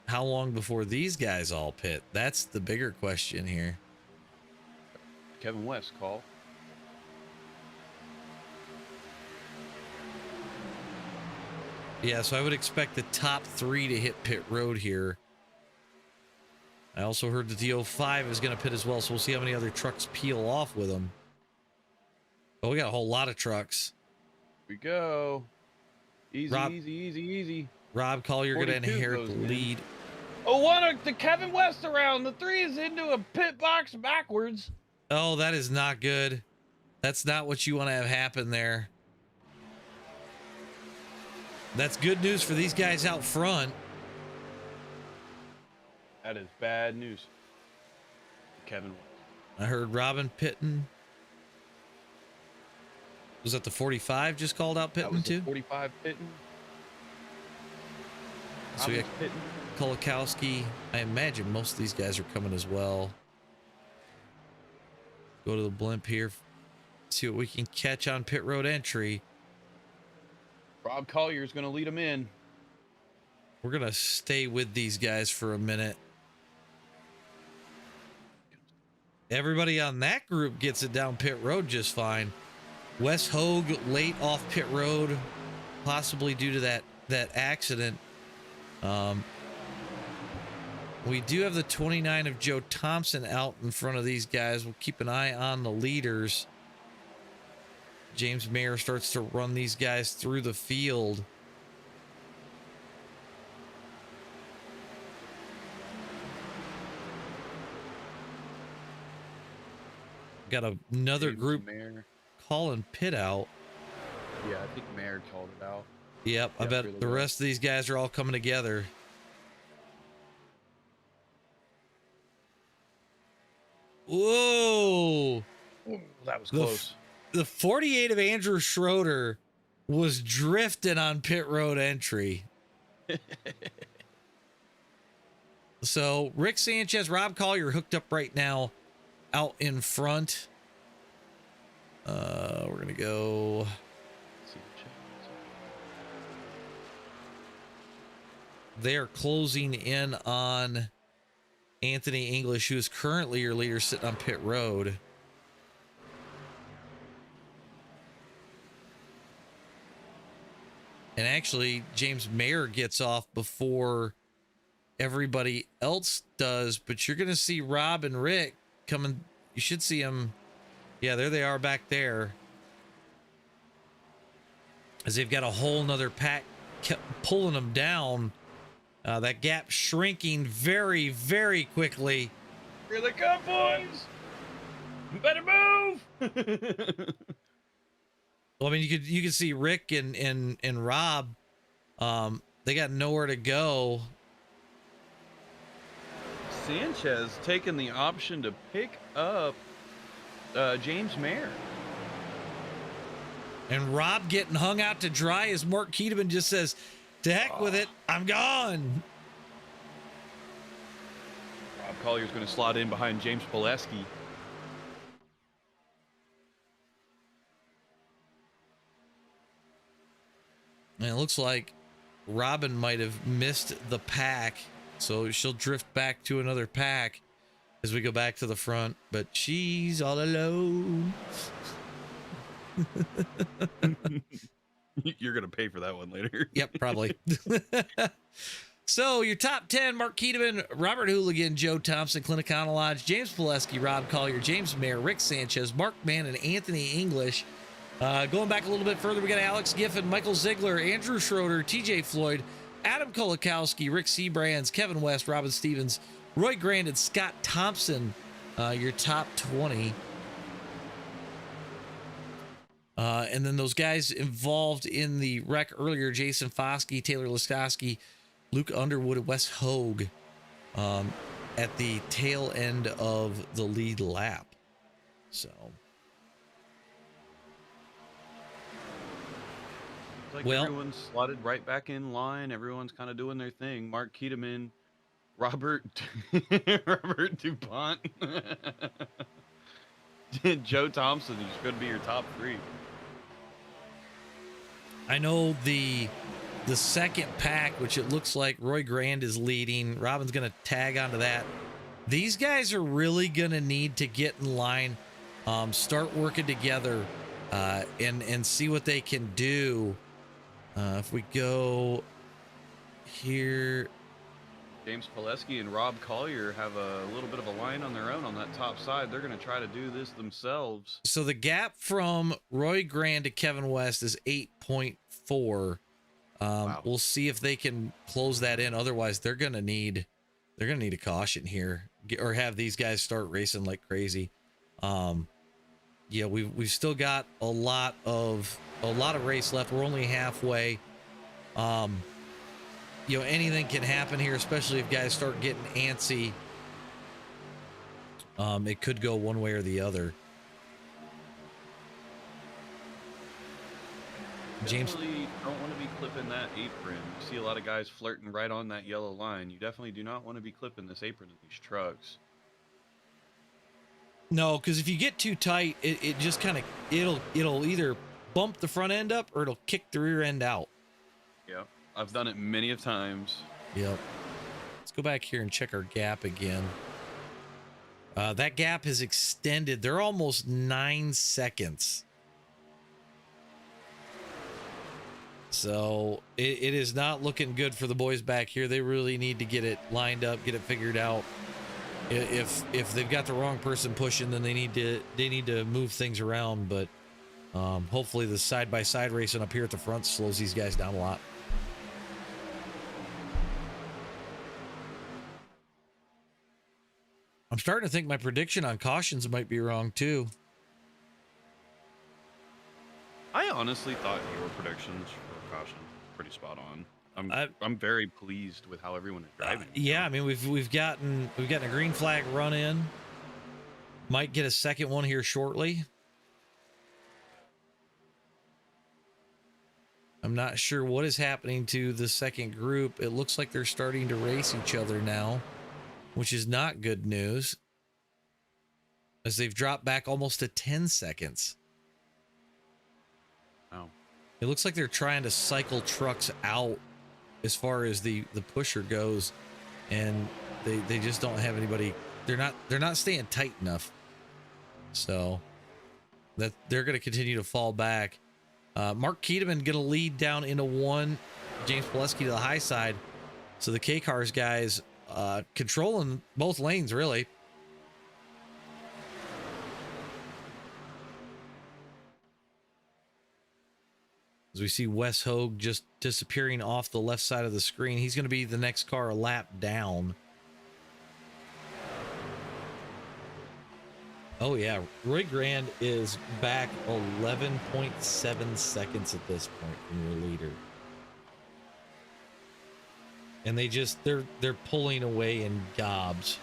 How long before these guys all pit? That's the bigger question here. Kevin West, call. Yeah, so I would expect the top 3 to hit pit road here. I also heard that the 05 is going to pit as well, so we'll see how many other trucks peel off with them. Oh, we got a whole lot of trucks. Here we go. Easy, Rob, easy. Rob Collier going to 42 inherit goes the in. lead. Oh, one to Kevin West around. The 3 is into a pit box backwards. Oh, that is not good. That's not what you want to have happen there. That's good news for these guys out front. That is bad news. Kevin West. I heard Robin pitting. Was that the 45 just called out pitting That was too? 45 pitting. So we got Kolakowski. I imagine most of these guys are coming as well. Go to the blimp here. See what we can catch on pit road entry. Rob Collier is going to lead them in. We're going to stay with these guys for a minute. Everybody on that group gets it down pit road just fine. Wes Hogue late off pit road, possibly due to that accident. We do have the 29 of Joe Thompson out in front of these guys. We'll keep an eye on the leaders. James Mayer starts to run these guys through the field. Got another James group Mayer. calling pit out. Yeah, I think Mayer called it out. Yep, I bet the rest of these guys are all coming together. Whoa! Ooh, that was close. The 48 of Andrew Schroeder was drifting on pit road entry. So Rick Sanchez, Rob Collier hooked up right now out in front. We're going to go. They're closing in on Anthony English, who is currently your leader sitting on pit road. And actually, James Mayer gets off before everybody else does, but you're going to see Rob and Rick coming. You should see them. Yeah, there they are back there. As they've got a whole nother pack pulling them down. That gap shrinking very, very quickly. Here they come, boys. You better move. Well, I mean, you could see Rick and Rob. They got nowhere to go. Sanchez taking the option to pick up James Mayer. And Rob getting hung out to dry as Mark Keeteman just says, to heck with it, I'm gone. Rob Collier's going to slot in behind James Pileski. And it looks like Robin might have missed the pack, so she'll drift back to another pack as we go back to the front, but she's all alone. You're going to pay for that one later. Yep, probably. So your top 10, Mark Keeteman, Robert Hooligan, Joe Thompson, Clint Econolodge, James Pileski, Rob Collier, James Mayer, Rick Sanchez, Mark Mann, and Anthony English. Going back a little bit further, we got Alex Giffen, Michael Ziegler, Andrew Schroeder, TJ Floyd, Adam Kolakowski, Rick Seabrands, Kevin West, Robin Stevens, Roy Grandin, Scott Thompson, your top 20. And then those guys involved in the wreck earlier, Jason Foskey, Taylor Liskowski, Luke Underwood, and Wes Hogue at the tail end of the lead lap. So, Like well, everyone's slotted right back in line. Everyone's kind of doing their thing. Mark Keeteman, Robert DuPont, Joe Thompson, who's going to be your top 3. I know the second pack, which it looks like Roy Grand is leading. Robin's going to tag onto that. These guys are really going to need to get in line, start working together, and see what they can do. If we go here, James Pileski and Rob Collier have a little bit of a line on their own on that top side. They're going to try to do this themselves. So the gap from Roy Grand to Kevin West is 8.4. Wow. We'll see if they can close that in. Otherwise, they're gonna need a caution here, or have these guys start racing like crazy. Yeah, we've still got a lot of race left. We're only halfway. Anything can happen here, especially if guys start getting antsy. It could go one way or the other. James, Definitely don't want to be clipping that apron. You see a lot of guys flirting right on that yellow line. You definitely do not want to be clipping this apron of these trucks. no, because if you get too tight, it just kind of it'll either bump the front end up or it'll kick the rear end out. Yeah, I've done it many of times. Yep. Let's go back here and check our gap again. That gap has extended. They're almost 9 seconds. So it is not looking good for the boys back here. They really need to get it lined up, get it figured out. If they've got the wrong person pushing, then they need to move things around. But hopefully the side-by-side racing up here at the front slows these guys down a lot. I'm starting to think my prediction on cautions might be wrong too. I honestly thought your predictions for caution pretty spot on. I'm very pleased with how everyone is driving. Yeah, I mean we've gotten a green flag run in. Might get a second one here shortly. I'm not sure what is happening to the second group. It looks like they're starting to race each other now, which is not good news, as they've dropped back almost to 10 seconds. Wow. It looks like they're trying to cycle trucks out as far as the pusher goes, and they just don't have anybody. They're not staying tight enough, so that they're going to continue to fall back. Mark Keedeman going to lead down into one. James Pileski to the high side. So the K-Cars guys controlling both lanes, really. As we see Wes Hogue just disappearing off the left side of the screen. He's going to be the next car a lap down. Oh, yeah. Roy Grand is back 11.7 seconds at this point from your leader. And they're pulling away in gobs.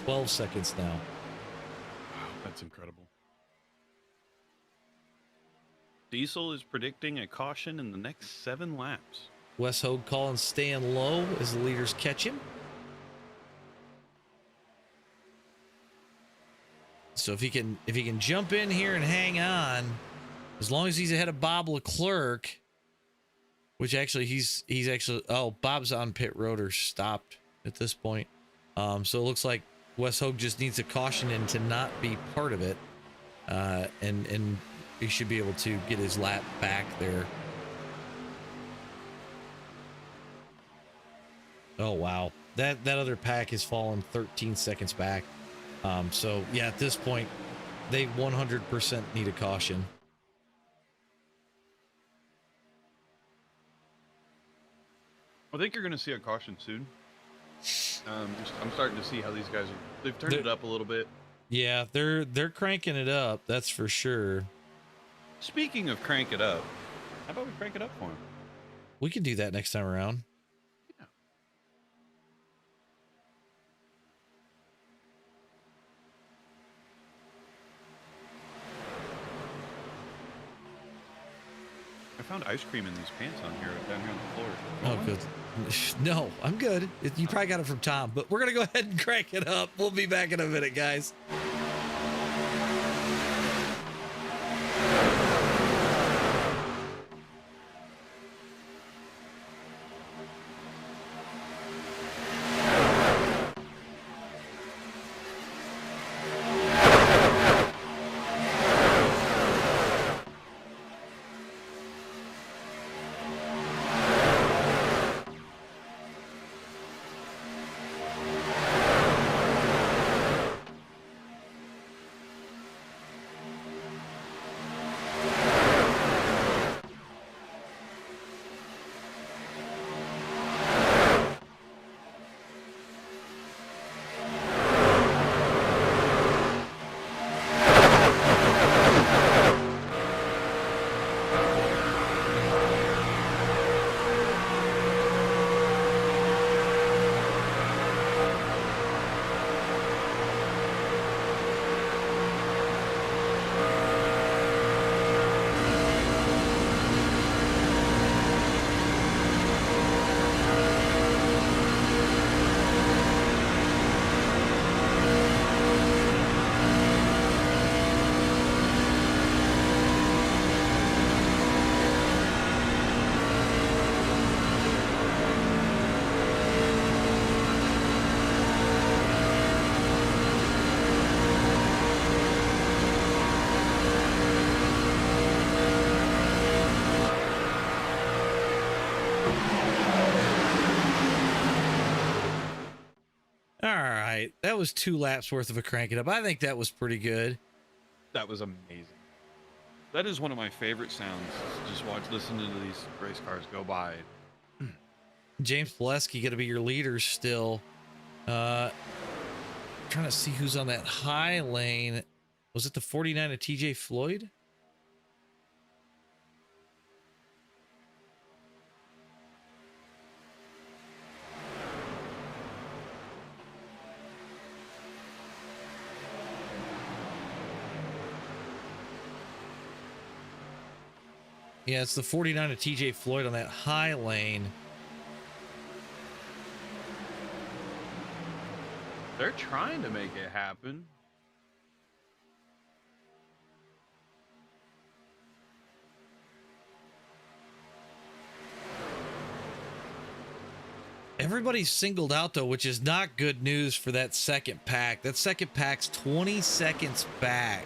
12 seconds now. Wow, that's incredible. Diesel is predicting a caution in the next 7 laps. Wes Hogue calling staying low as the leaders catch him. So if he can jump in here and hang on, as long as he's ahead of Bob Leclerc, which actually he's actually, oh, Bob's on pit road or stopped at this point. So it looks like Wes Hogue just needs a caution in to not be part of it. And he should be able to get his lap back there. Oh, wow. That other pack has fallen 13 seconds back. So yeah, at this point, they 100% need a caution. I think you're going to see a caution soon. I'm starting to see how these guys they've turned it up a little bit. Yeah, they're cranking it up. That's for sure. Speaking of crank it up, how about we crank it up for him? We can do that next time around. Yeah. I found ice cream in these pants on here, down here on the floor. Oh, good. No, I'm good. You probably got it from Tom, but we're going to go ahead and crank it up. We'll be back in a minute, guys. All right, that was 2 laps worth of a crank it up. I think that was pretty good. That was amazing. That is one of my favorite sounds. Just listening to these race cars go by. James Pileski gonna be your leader still. Trying to see who's on that high lane. Was it the 49 of TJ Floyd? Yeah, it's the 49 of TJ Floyd on that high lane. They're trying to make it happen. Everybody's singled out though, which is not good news for that second pack. That second pack's 20 seconds back.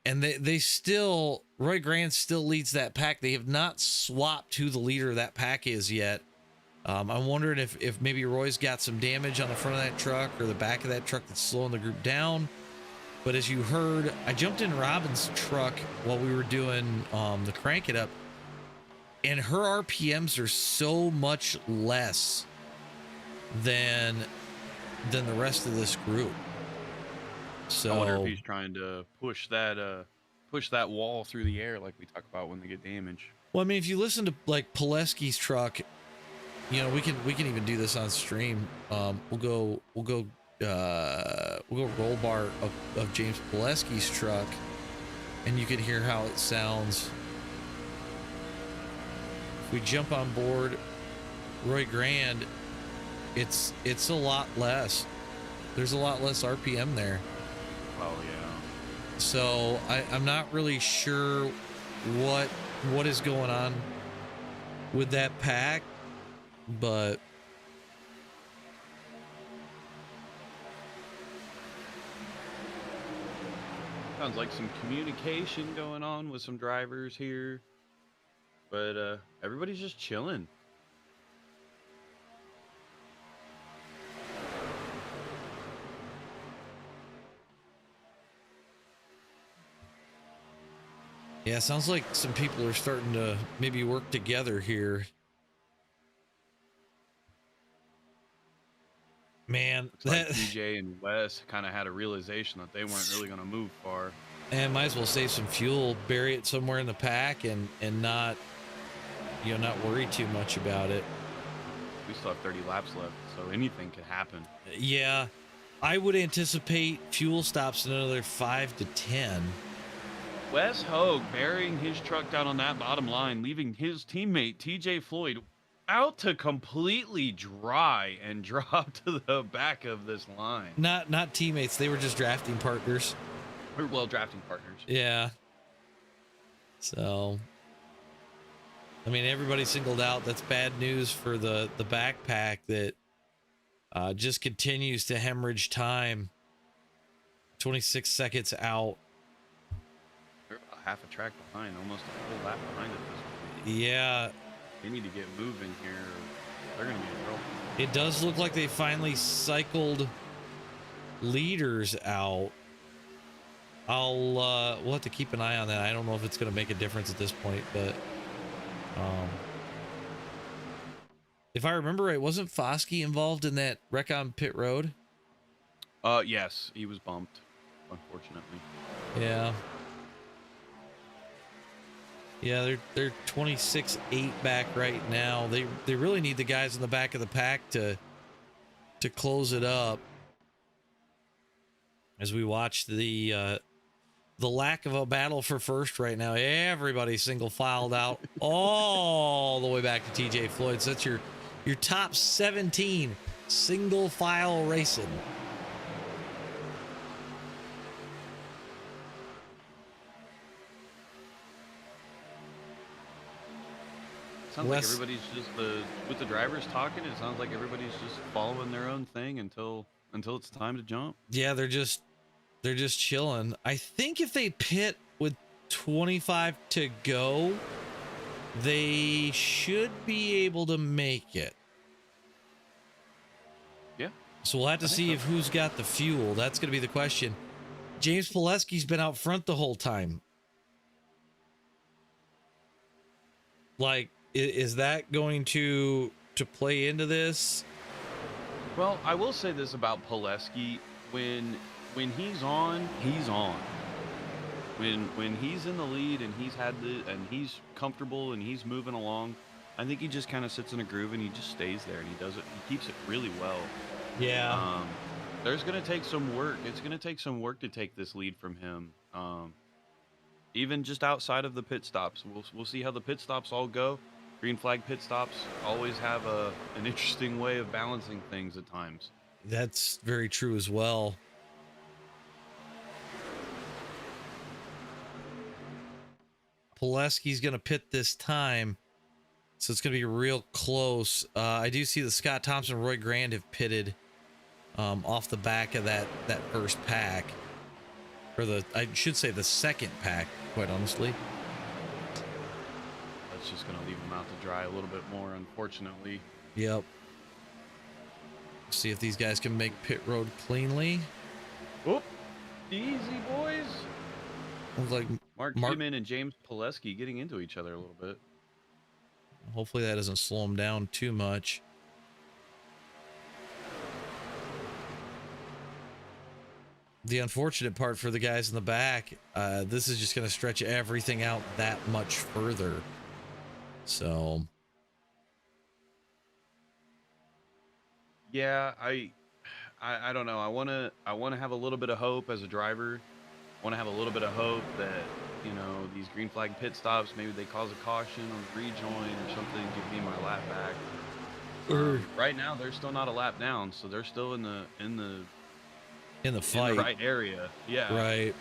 And they still, Roy Grant still leads that pack. They have not swapped who the leader of that pack is yet. I'm wondering if maybe Roy's got some damage on the front of that truck or the back of that truck that's slowing the group down. But as you heard, I jumped in Robin's truck while we were doing the crank it up, and her RPMs are so much less than the rest of this group. So I wonder if he's trying to push that wall through the air like we talk about when they get damaged. Well, I mean, if you listen to like Pileski's truck, you know, we can even do this on stream. We'll go roll bar of James Pileski's truck, and you can hear how it sounds. If we jump on board Roy Grand, it's a lot less. There's a lot less RPM there. Oh yeah. So I'm not really sure what is going on with that pack, but sounds like some communication going on with some drivers here, but everybody's just chilling. yeah, sounds like some people are starting to maybe work together here. Man, looks like DJ and Wes kind of had a realization that they weren't really going to move far. And might as well save some fuel, bury it somewhere in the pack, and not, you know, not worry too much about it. We still have 30 laps left, so anything could happen. Yeah, I would anticipate fuel stops in another 5 to 10. Wes Hogue burying his truck down on that bottom line, leaving his teammate TJ Floyd out to completely dry and drop to the back of this line. Not teammates, they were just drafting partners. Or, well, drafting partners. Yeah. So, I mean, everybody singled out. That's bad news for the backpack that just continues to hemorrhage time. 26 seconds out. They're about half a track behind, almost a full lap behind at this point. Yeah. They need to get moving here, or they're going to be in trouble. It does look like they finally cycled leaders out. We'll have to keep an eye on that. I don't know if it's going to make a difference at this point, but if I remember right, wasn't Foskey involved in that wreck on pit road? Yes, he was bumped, unfortunately. Yeah. Yeah, they're 26-8 back right now. They really need the guys in the back of the pack to close it up. As we watch the lack of a battle for first right now, everybody's single filed out all the way back to TJ Floyd. So that's your top 17 single file racing. Sounds like everybody's just with the drivers talking. It sounds like everybody's just following their own thing until it's time to jump. Yeah, they're just chilling. I think if they pit with 25 to go, they should be able to make it. So we'll have to see if who's got the fuel. That's going to be the question. James Pileski's been out front the whole time. Like, is that going to play into this? Well, I will say this about Pileski: when he's on, he's on. When he's in the lead and he's comfortable and he's moving along, I think he just kind of sits in a groove and he just stays there and he does it. He keeps it really well. Yeah. There's gonna take some work. It's gonna take some work to take this lead from him. Even just outside of the pit stops, we'll see how the pit stops all go. Green flag pit stops always have an interesting way of balancing things at times. That's very true as well. Pileski's going to pit this time, so it's going to be real close. I do see that Scott Thompson and Roy Grand have pitted off the back of that first pack, or I should say the second pack, quite honestly. That's just going to leave him out to dry a little bit more, unfortunately. Yep. See if these guys can make pit road cleanly. Whoop. Easy, boys. Looks like Mark Kidman and James Pileski getting into each other a little bit. Hopefully that doesn't slow him down too much. The unfortunate part for the guys in the back, this is just going to stretch everything out that much further. So, yeah, I don't know. I want to have a little bit of hope as a driver. I want to have a little bit of hope that, you know, these green flag pit stops, maybe they cause a caution on the rejoin or something, give me my lap back. Right now, they're still not a lap down, so they're still in the fight, in the right area. Yeah, right.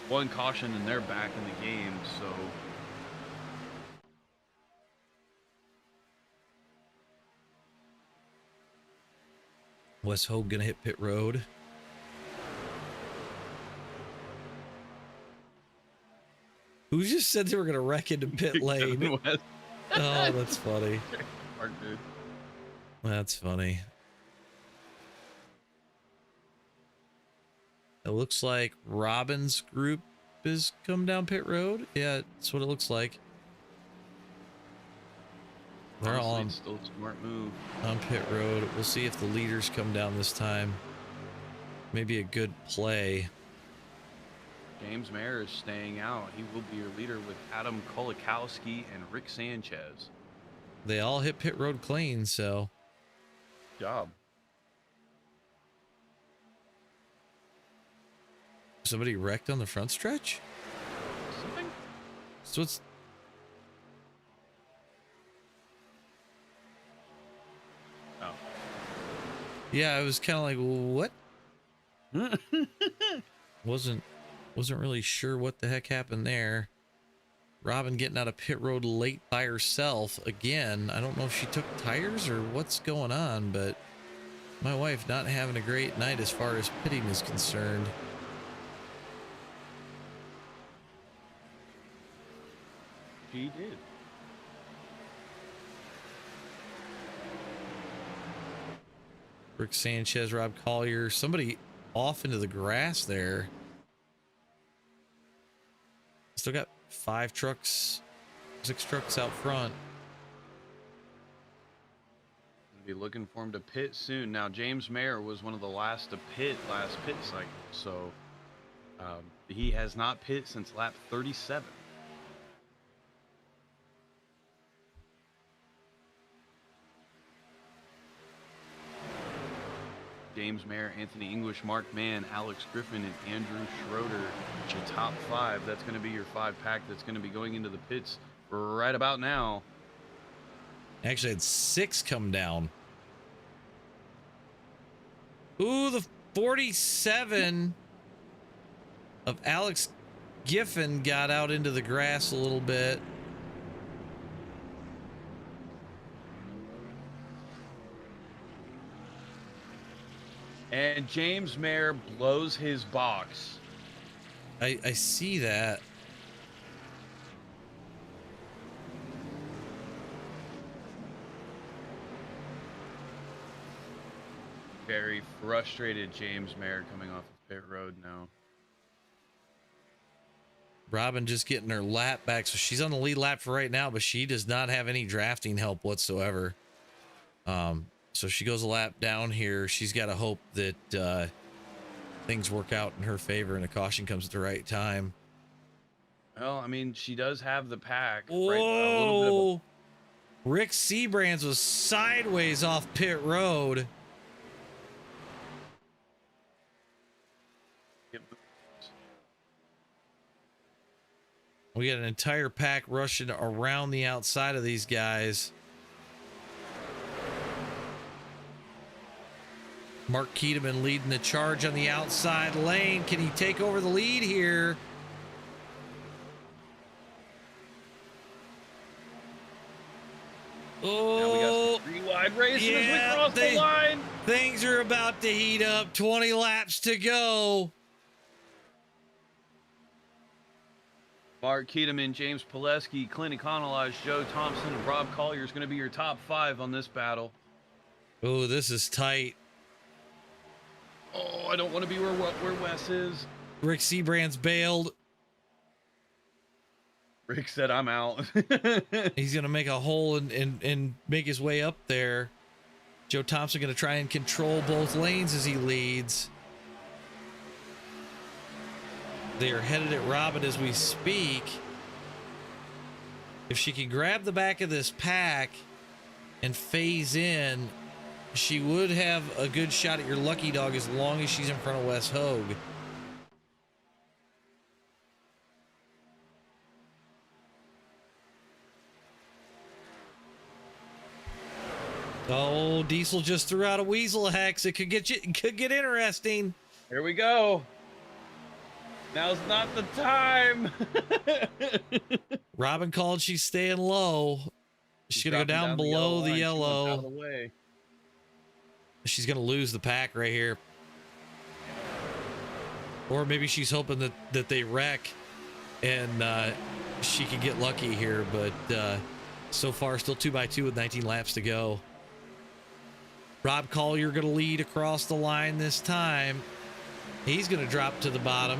One caution and they're back in the game. So Wes Hogue gonna hit pit road. Who just said they were gonna wreck into pit lane? Oh, that's funny. Mark, dude. That's funny. It looks like Robin's group has come down pit road. Yeah, that's what it looks like. They're Honestly, all on, it's still a smart move. On pit road. We'll see if the leaders come down this time. Maybe a good play. James Mayer is staying out. He will be your leader with Adam Kolakowski and Rick Sanchez. They all hit pit road clean, so. Good job. Somebody wrecked on the front stretch? Something? So it's. Oh. Yeah, I was kind of like, what? Wasn't really sure what the heck happened there. Robin getting out of pit road late by herself again. I don't know if she took tires or what's going on, but my wife not having a great night as far as pitting is concerned. She did. Rick Sanchez, Rob Collier, somebody off into the grass there. Still got 6 trucks out front. Be looking for him to pit soon. Now, James Mayer was one of the last to pit last pit cycle, so he has not pit since lap 37. James Mayer, Anthony English, Mark Mann, Alex Griffin, and Andrew Schroeder. Your top 5. That's going to be your 5-pack that's going to be going into the pits right about now. Actually had 6 come down. Ooh, the 47 of Alex Giffen got out into the grass a little bit. And James Mayer blows his box. I see that. very frustrated James Mayer coming off of pit road now. Robin just getting her lap back. So she's on the lead lap for right now, but she does not have any drafting help whatsoever. So she goes a lap down here. She's got to hope that things work out in her favor and a caution comes at the right time. Well, I mean, she does have the pack. Whoa! Right, a little bit of Rick Seabrands was sideways off pit road. We got an entire pack rushing around the outside of these guys. Mark Keteman leading the charge on the outside lane. Can he take over the lead here? Oh, now we got some 3 wide racing as we cross the line. Things are about to heat up. 20 laps to go. Mark Keteman, James Pileski, Clint Econolodge, Joe Thompson, and Rob Collier is going to be your top 5 on this battle. Oh, this is tight. Oh, I don't want to be where Wes is. Rick Seabrands bailed. Rick said, I'm out. He's going to make a hole and make his way up there. Joe Thompson going to try and control both lanes as he leads. They are headed at Robin as we speak. If she can grab the back of this pack and phase in, she would have a good shot at your lucky dog as long as she's in front of Wes Hogue. Oh, Diesel just threw out a weasel hex. It could get interesting. Here we go. Now's not the time. Robin called she's staying low. She's going to go down below the yellow. Out of the way. She's going to lose the pack right here. Or maybe she's hoping that they wreck and she can get lucky here. But so far, still 2x2 with 19 laps to go. Rob Collier going to lead across the line this time. He's going to drop to the bottom.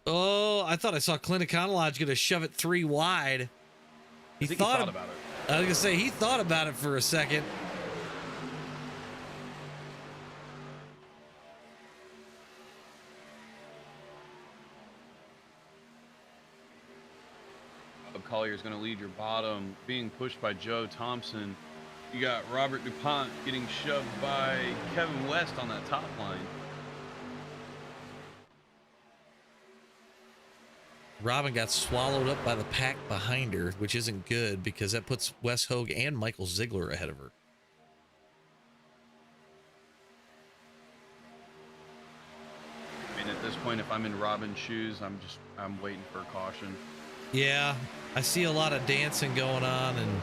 Oh, I thought I saw Clint Econolodge going to shove it 3 wide. He thought about it. I was going to say, he thought about it for a second. Collier is going to lead your bottom, being pushed by Joe Thompson. You got Robert DuPont getting shoved by Kevin West on that top line. Robin got swallowed up by the pack behind her, which isn't good because that puts Wes Hogue and Michael Ziegler ahead of her. I mean, at this point, if I'm in Robin's shoes, I'm waiting for a caution. Yeah, I see a lot of dancing going on, and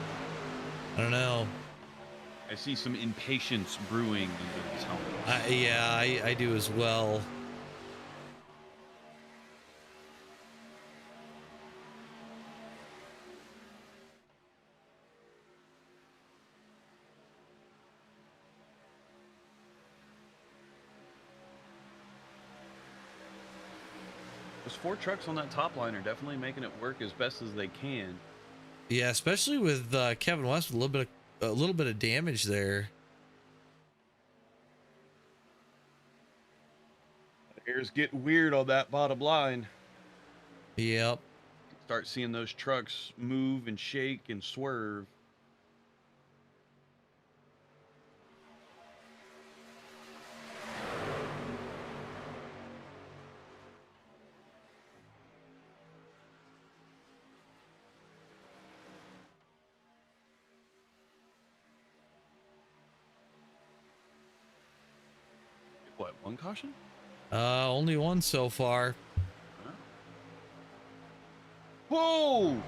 I don't know. I see some impatience brewing under this helmet. Yeah, I do as well. Those 4 trucks on that top line are definitely making it work as best as they can. Yeah, especially with Kevin West with a little bit of damage there. Air's getting weird on that bottom line. Yep. Start seeing those trucks move and shake and swerve. What, 1 caution? Only 1 so far. Whoa!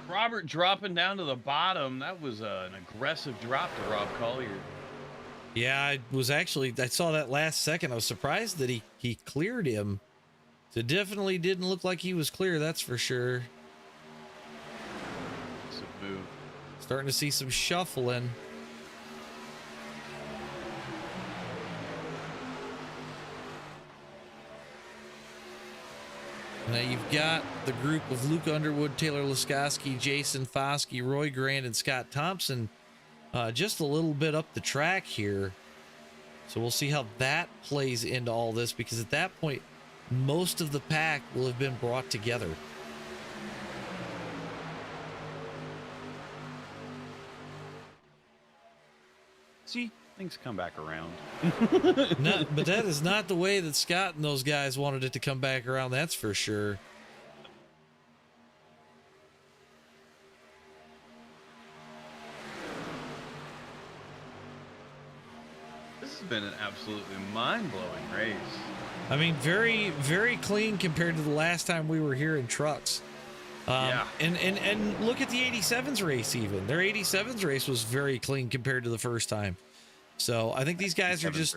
Robert dropping down to the bottom. That was an aggressive drop to Rob Collier. Yeah, I saw that last second. I was surprised that he cleared him. So it definitely didn't look like he was clear, that's for sure. It's a move. Starting to see some shuffling. Now you've got the group of Luke Underwood, Taylor Laskowski, Jason Foskey, Roy Grand, and Scott Thompson just a little bit up the track here. So we'll see how that plays into all this, because at that point, most of the pack will have been brought together. See, things come back around. But that is not the way that Scott and those guys wanted it to come back around, that's for sure. This has been an absolutely mind-blowing race. I mean, very, very clean compared to the last time we were here in trucks. Yeah. And look at the 87s race even. Their 87s race was very clean compared to the first time. So I think these guys are just...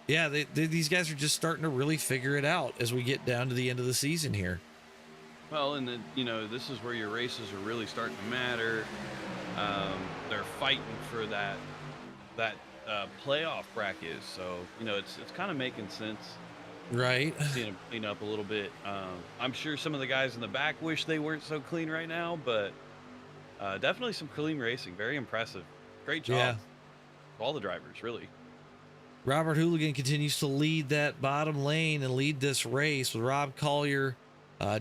Yeah, these guys are just starting to really figure it out as we get down to the end of the season here. Well, and then, you know, this is where your races are really starting to matter. They're fighting for that playoff bracket. So, you know, it's kind of making sense. Right. Seeing them clean up a little bit. I'm sure some of the guys in the back wish they weren't so clean right now, but definitely some clean racing. Very impressive. Great job. Yeah. All the drivers, really. Robert Hooligan continues to lead that bottom lane and lead this race with Rob Collier,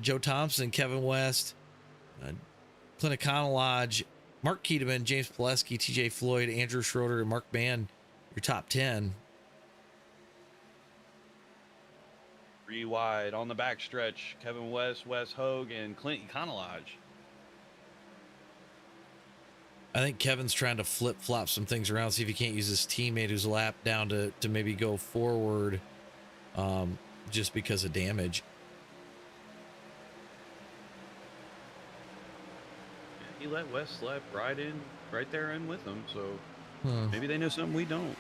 Joe Thompson, Kevin West, Clint Econolodge, Mark Keteman, James Pileski, TJ Floyd, Andrew Schroeder, and Mark Mann, your top 10. 3 wide on the backstretch. Kevin West, Wes Hogue, and Clint Econolodge. I think Kevin's trying to flip-flop some things around, see if he can't use his teammate who's lapped down to maybe go forward just because of damage. He let Wes slap right there in with him, so maybe they know something we don't.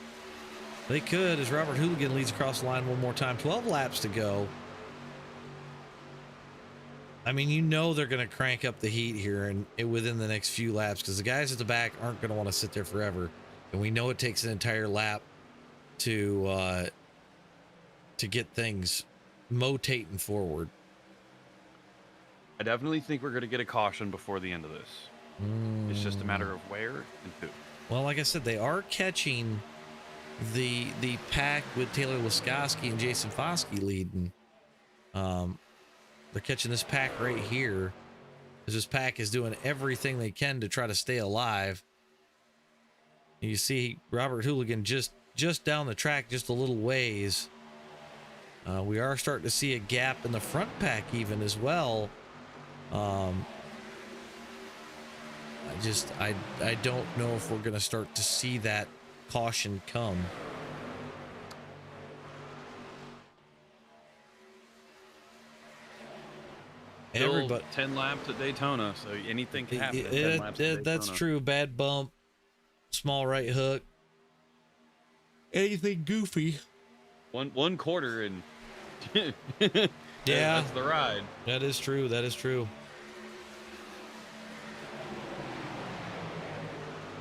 They could, as Robert Hooligan leads across the line one more time. 12 laps to go. I mean, you know they're going to crank up the heat here and within the next few laps, because the guys at the back aren't going to want to sit there forever. And we know it takes an entire lap to get things motating forward. I definitely think we're going to get a caution before the end of this. It's just a matter of where and who. Well, like I said, they are catching the pack with Taylor Laskowski and Jason Foskey leading. They're catching this pack right here, as this pack is doing everything they can to try to stay alive. You see Robert Hooligan just down the track just a little ways. We are starting to see a gap in the front pack even as well. I don't know if we're going to start to see that caution come. Everybody 10 laps at Daytona, so anything can happen at 10 laps at Daytona. That's true. Bad bump, small right hook, anything goofy. One quarter and yeah, that's the ride. That is true. That is true.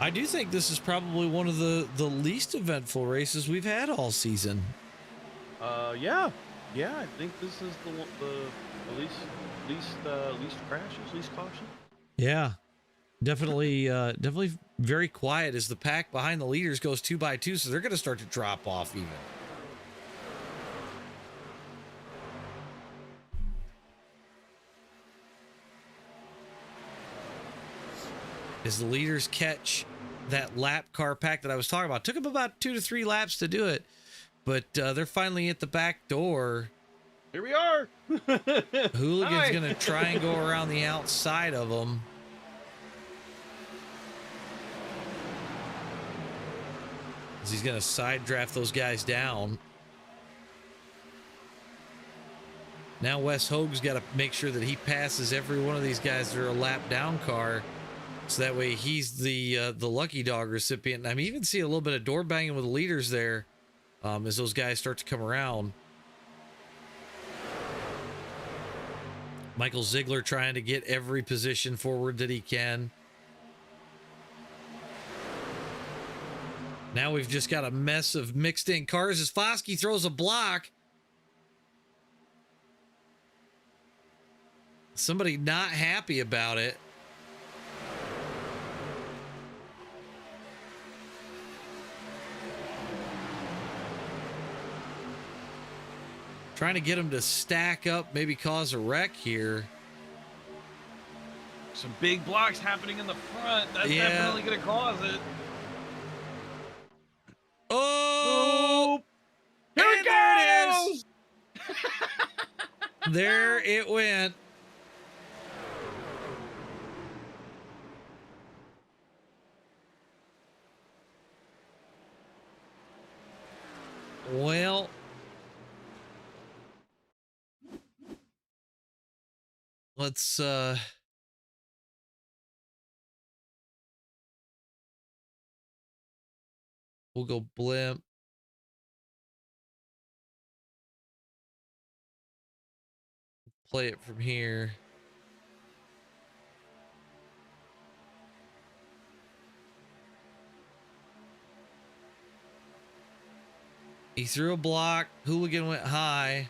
I do think this is probably one of the least eventful races we've had all season. Yeah, I think this is the least crashes, least caution. Yeah, definitely very quiet as the pack behind the leaders goes 2 by 2, so they're going to start to drop off even. As the leaders catch that lap car pack that I was talking about, took them about 2 to 3 laps to do it, but they're finally at the back door. Here we are. Hooligan's going to try and go around the outside of them. As he's going to side draft those guys down. Now Wes Hogue's got to make sure that he passes every one of these guys that are a lap down car, so that way he's the lucky dog recipient. I'm even seeing a little bit of door banging with the leaders there as those guys start to come around. Michael Ziegler trying to get every position forward that he can. Now we've just got a mess of mixed in cars as Foskey throws a block. Somebody not happy about it. Trying to get him to stack up, maybe cause a wreck here. Some big blocks happening in the front. That's definitely going to cause it. Oh! Here it goes! There it went. Well, let's we'll go blimp. Play it from here. He threw a block. Hooligan went high.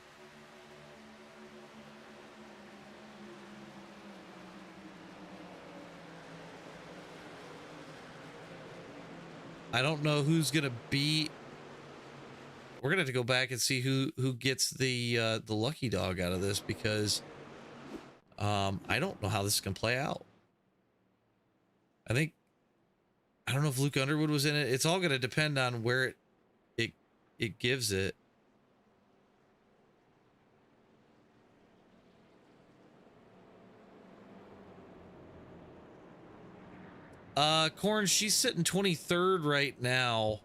I don't know who's gonna beat. We're gonna have to go back and see who gets the lucky dog out of this, because I don't know how this can play out. I don't know if Luke Underwood was in it. It's all gonna depend on where it gives it. Corn, she's sitting 23rd right now.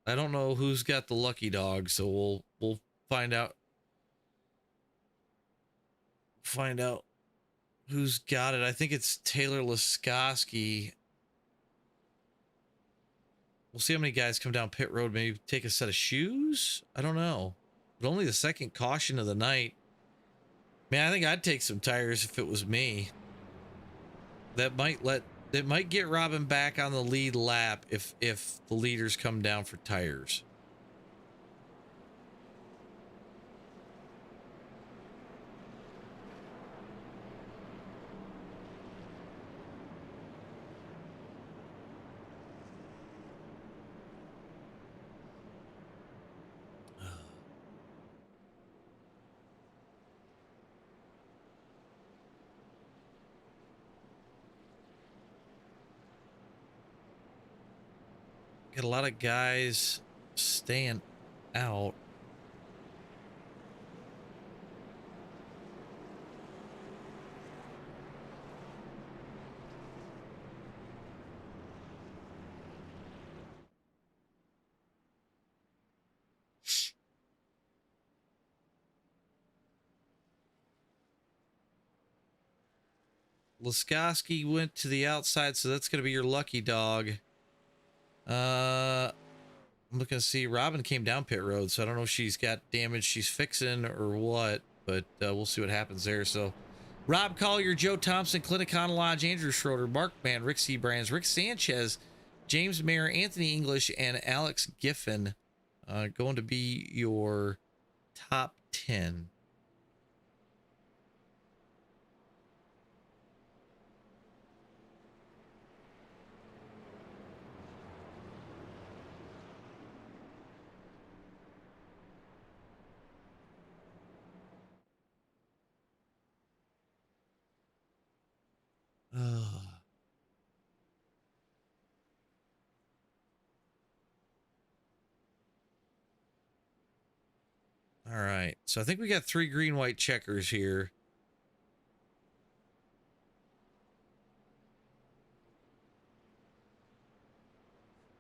I don't know who's got the lucky dog, so we'll find out. Find out who's got it. I think it's Taylor Laskoski. We'll see how many guys come down pit road. Maybe take a set of shoes. I don't know. But only the second caution of the night. Man, I think I'd take some tires if it was me. That might get Robin back on the lead lap if the leaders come down for tires. Get a lot of guys staying out. Laskoski went to the outside, so that's going to be your lucky dog. I'm looking to see. Robin came down pit road, so I don't know if she's got damage she's fixing or what, but we'll see what happens there. So Rob Collier, Joe Thompson, Clinic on Lodge, Andrew Schroeder, Mark Mann, Rick Seabrands, Rick Sanchez, James Mayer, Anthony English, and Alex Giffen going to be your top 10. All right, so I think we got 3 green white checkers here.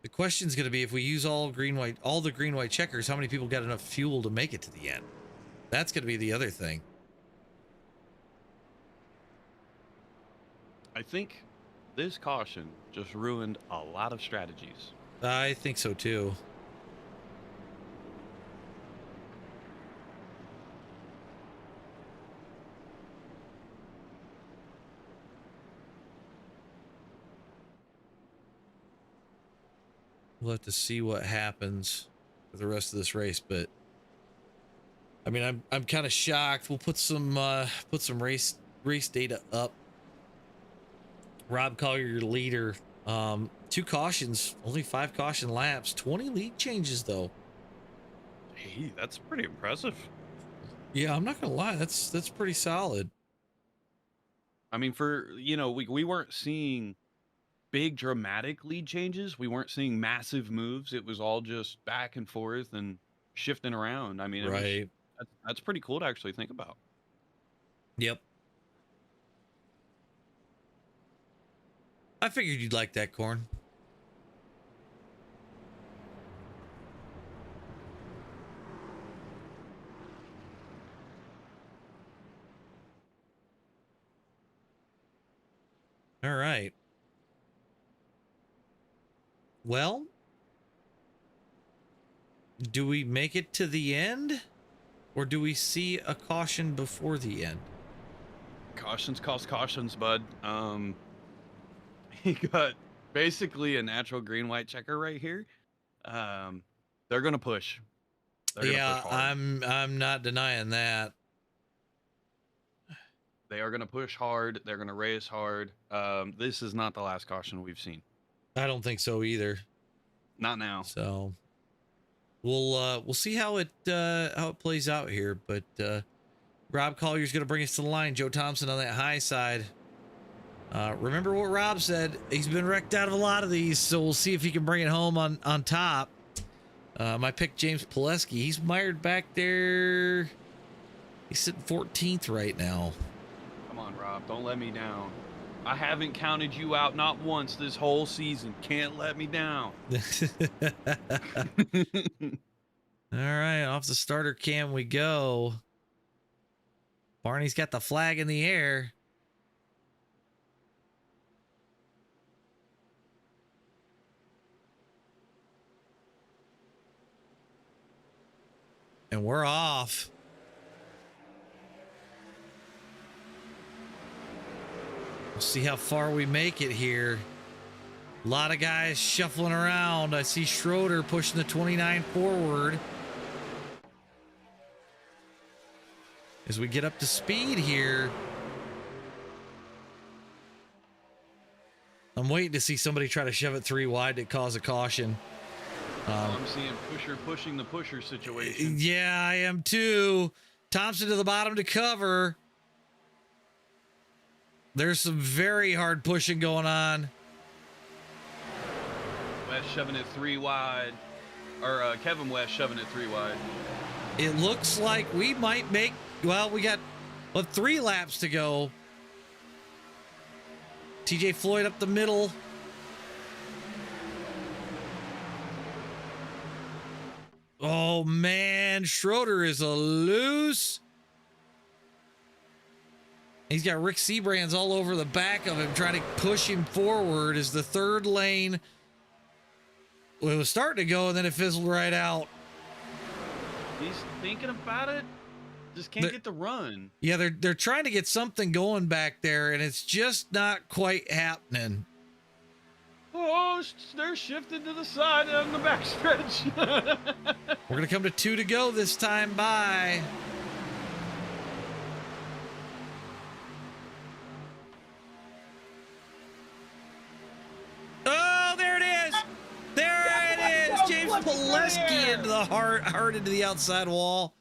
The question's going to be, if we use all the green white checkers, how many people got enough fuel to make it to the end? That's going to be the other thing. I think this caution just ruined a lot of strategies. I think so too. we'll have to see what happens for the rest of this race. But I mean, I'm kind of shocked. We'll put some race data up. Rob Collier, your leader. 2 cautions, only 5 caution laps, 20 lead changes though. Hey, that's pretty impressive. Yeah, I'm not gonna lie, that's pretty solid. I mean, for we weren't seeing big dramatic lead changes. We weren't seeing massive moves. It was all just back and forth and shifting around. I mean, Right. That's pretty cool to actually think about. Yep. I figured you'd like that, Corn. All right. Well, do we make it to the end, or do we see a caution before the end? Cautions cost cautions, bud. He got basically a natural green-white checker right here. They're gonna push. They're gonna push hard. I'm not denying that. They are gonna push hard. They're gonna race hard. This is not the last caution we've seen. I don't think so either. Not now. So we'll see how it plays out here. But Rob Collier's gonna bring us to the line. Joe Thompson on that high side. Remember what Rob said? He's been wrecked out of a lot of these, so we'll see if he can bring it home on top. My pick, James Pileski. He's mired back there. He's sitting 14th right now. Come on, Rob. Don't let me down. I haven't counted you out not once this whole season. Can't let me down. All right, off the starter cam we go. Barney's got the flag in the air. And we're off. We'll see how far we make it here. A lot of guys shuffling around. I see Schroeder pushing the 29 forward. As we get up to speed here. I'm waiting to see somebody try to shove it 3 wide to cause a caution. I'm seeing pusher pushing the pusher situation. Yeah, I am too. Thompson to the bottom to cover. There's some very hard pushing going on. West shoving it 3 wide. Or Kevin West shoving it 3 wide. It looks like we might make, well, we got 3 laps to go. TJ Floyd up the middle. Oh man, Schroeder is a loose. He's got Rick Sebrands all over the back of him, trying to push him forward as the 3rd lane. Well, it was starting to go, and then it fizzled right out. He's thinking about it. Just can't get the run. Yeah, they're trying to get something going back there, and it's just not quite happening. Oh, they're shifted to the side on the backstretch. We're going to come to 2 to go this time. Bye. Oh, there it is. There it is. James Pileski into the hard into the outside wall.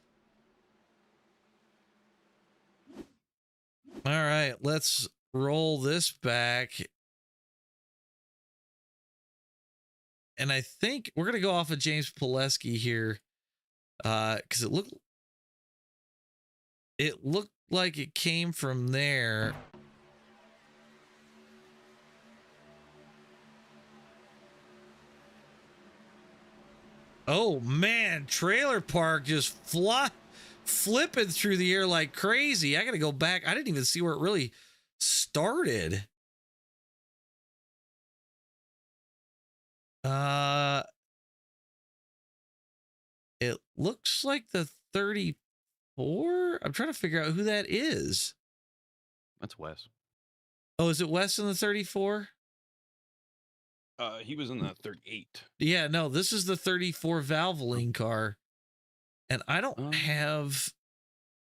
All right, let's roll this back. And I think we're going to go off of James Pileski here because it looked like it came from there. Oh, man, Trailer Park just flipping through the air like crazy. I got to go back. I didn't even see where it really started. It looks like the 34. I'm trying to figure out who that is. That's Wes. Oh, is it Wes in the 34? He was in the 38. Yeah, no, this is the 34 Valvoline car. And I don't have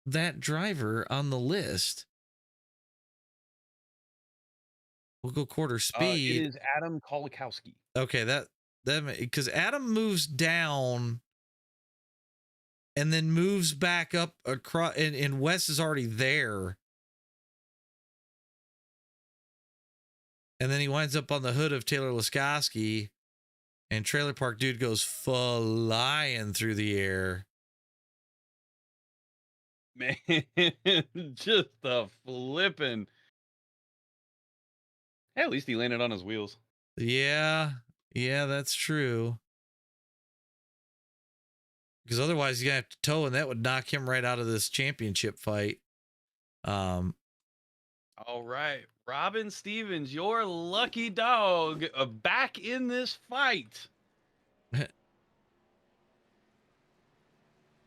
that driver on the list. We'll go quarter speed. It is Adam Kolakowski. Okay, that because Adam moves down and then moves back up across, and Wes is already there. And then he winds up on the hood of Taylor Laskowski, and Trailer Park Dude goes flying through the air. Man, just a flipping. Hey, at least he landed on his wheels. Yeah, that's true. Because otherwise, you're going to have to tow, and that would knock him right out of this championship fight. All right. Robin Stevens, your lucky dog, back in this fight.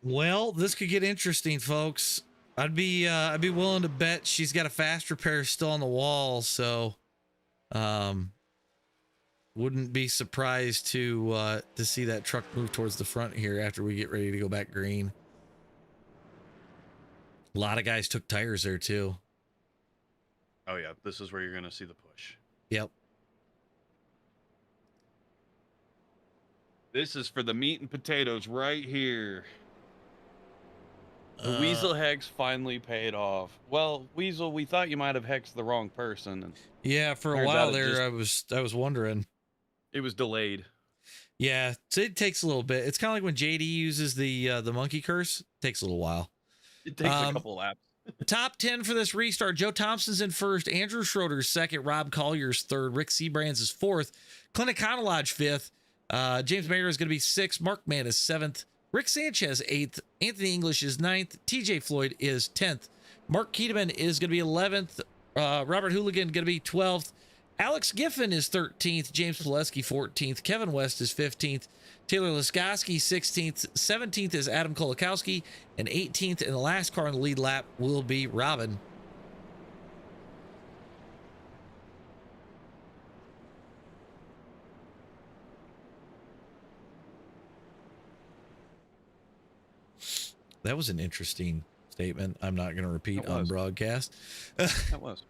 Well, this could get interesting, folks. I'd be willing to bet she's got a fast repair still on the wall, so wouldn't be surprised to see that truck move towards the front here after we get ready to go back green. A lot of guys took tires there too. Oh yeah, this is where you're going to see the push. Yep. This is for the meat and potatoes right here. The Weasel hex finally paid off. Well, Weasel, we thought you might have hexed the wrong person. And yeah, for a while there, I was wondering. It was delayed. Yeah, so it takes a little bit. It's kind of like when JD uses the monkey curse. It takes a little while. It takes a couple laps. Top 10 for this restart. Joe Thompson's in first. Andrew Schroeder's second. Rob Collier's third. Rick Seabrands is fourth. Clinic Conolodge fifth. James Mayer is going to be sixth. Mark Mann is seventh. Rick Sanchez eighth. Anthony English is ninth. TJ Floyd is 10th. Mark Keteman is going to be 11th. Robert Hooligan going to be 12th. Alex Giffen is 13th. James Pileski 14th. Kevin West is 15th. Taylor Laskowski 16th. 17th is Adam Kolakowski. And 18th in the last car in the lead lap will be Robin. That was an interesting statement. I'm not going to repeat on broadcast. That was.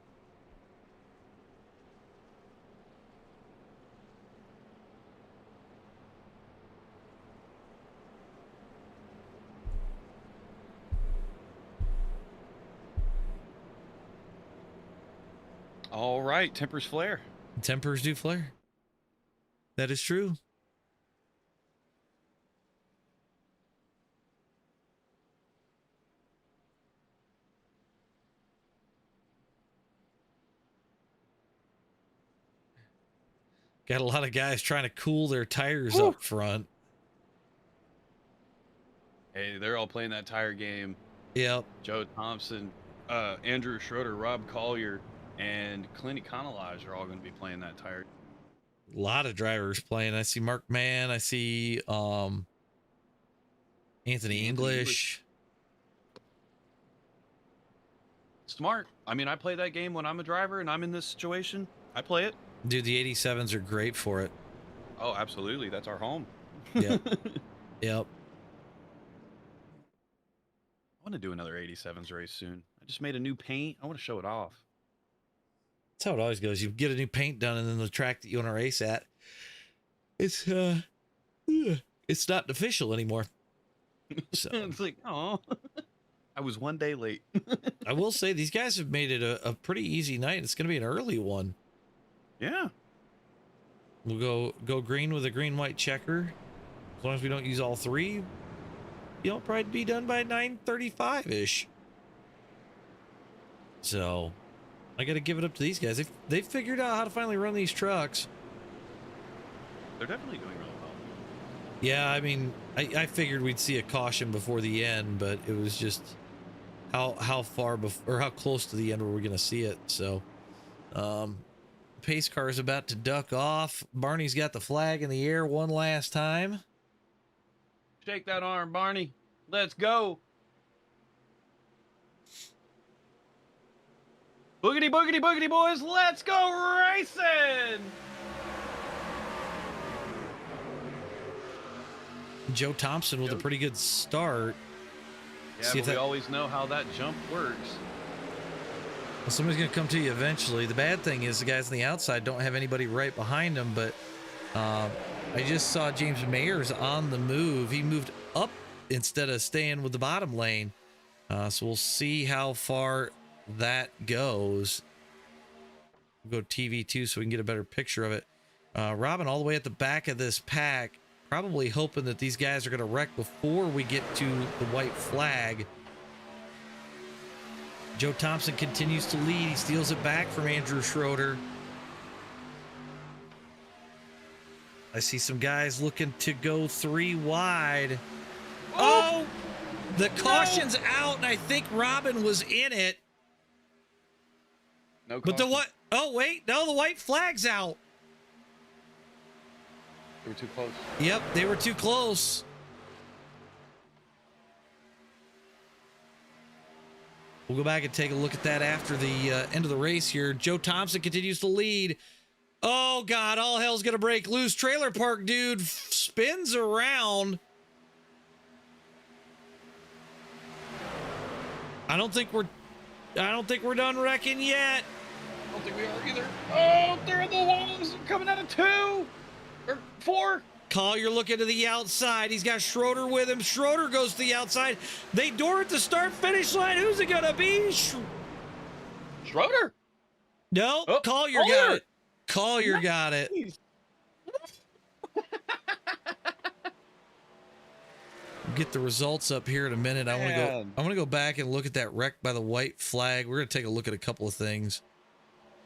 All right, tempers flare. Tempers do flare. That is true. Got a lot of guys trying to cool their tires up front. Hey, they're all playing that tire game. Yep. Joe Thompson, Andrew Schroeder, Rob Collier, and Clinic Conolodge are all going to be playing that tire. A lot of drivers playing. I see Mark Mann. I see Anthony English. Smart. I mean, I play that game when I'm a driver and I'm in this situation. I play it. Dude, the 87s are great for it. Oh, absolutely. That's our home. Yep. Yep. I want to do another 87s race soon. I just made a new paint. I want to show it off. That's how it always goes. You get a new paint done, and then the track that you want to race at, it's not official anymore. So it's like, oh, I was one day late. I will say these guys have made it a pretty easy night. It's going to be an early one. Yeah. We'll go green with a green-white checker. As long as we don't use all three, you'll probably be done by 9:35-ish. So I got to give it up to these guys. They've figured out how to finally run these trucks. They're definitely doing really well. Yeah, I mean, I figured we'd see a caution before the end, but it was just how far before or how close to the end were we going to see it. So, pace car is about to duck off. Barney's got the flag in the air one last time. Shake that arm, Barney. Let's go. Boogity, boogity, boogity, boys. Let's go racing. Joe Thompson with a pretty good start. Yeah, but we always know how that jump works. Well, somebody's going to come to you eventually. The bad thing is the guys on the outside don't have anybody right behind them, but I just saw James Mayers on the move. He moved up instead of staying with the bottom lane. So we'll see how far that goes. We'll go TV2 so we can get a better picture of it. Robin all the way at the back of this pack, probably hoping that these guys are going to wreck before we get to the white flag. Joe Thompson continues to lead. He steals it back from Andrew Schroeder. I see some guys looking to go 3 wide. Oh, the caution's out, and I think Robin was in it. No but the caution. what? Oh, wait. No, the white flag's out. They were too close. Yep, they were too close. We'll go back and take a look at that after the end of the race here. Joe Thompson continues to lead. Oh, God, all hell's going to break loose. Trailer Park Dude spins around. I don't think we're done wrecking yet. I don't think we are either. Oh, they're in the walls. Coming out of 2 or 4. Collier looking to the outside. He's got Schroeder with him. Schroeder goes to the outside. They door at the start-finish line. Who's it going to be? Schroeder. No, Oh, Collier got it. Collier got it. Get the results up here in a minute. I want to go back and look at that wreck by the white flag. We're going to take a look at a couple of things.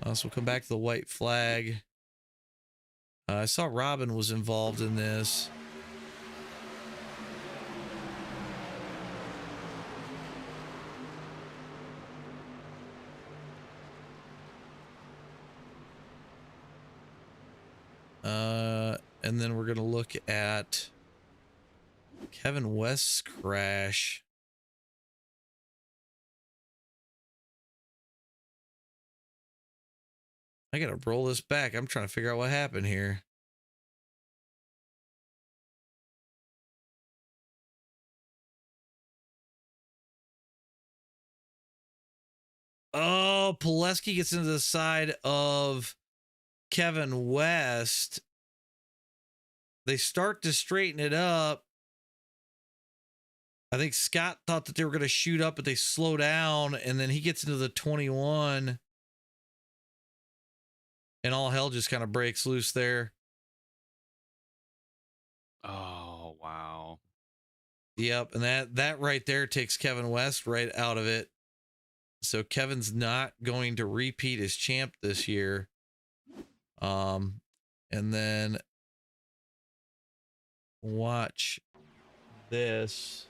So we'll come back to the white flag. I saw Robin was involved in this. And then we're going to look at Kevin West's crash. I gotta roll this back. I'm trying to figure out what happened here. Oh, Pileski gets into the side of Kevin West. They start to straighten it up. I think Scott thought that they were going to shoot up, but they slow down, and then he gets into the 21. And all hell just kind of breaks loose there. Oh, wow. Yep, and that right there takes Kevin West right out of it. So Kevin's not going to repeat as champ this year. And then watch this.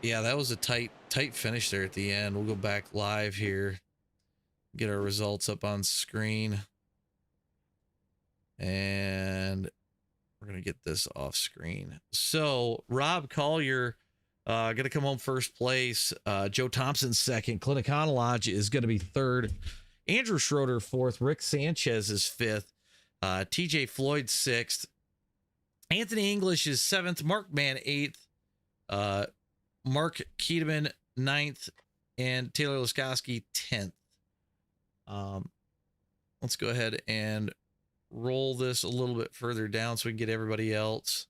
Yeah, that was a tight finish there at the end. We'll go back live here, get our results up on screen, and we're gonna get this off screen. So Rob Collier gonna come home first place. Joe Thompson second. Clint Econolodge is gonna be third. Andrew Schroeder fourth. Rick Sanchez is fifth. TJ Floyd sixth. Anthony English is seventh. Mark Mann eighth. Mark Keteman 9th, and Taylor Laskowski 10th. Let's go ahead and roll this a little bit further down so we can get everybody else.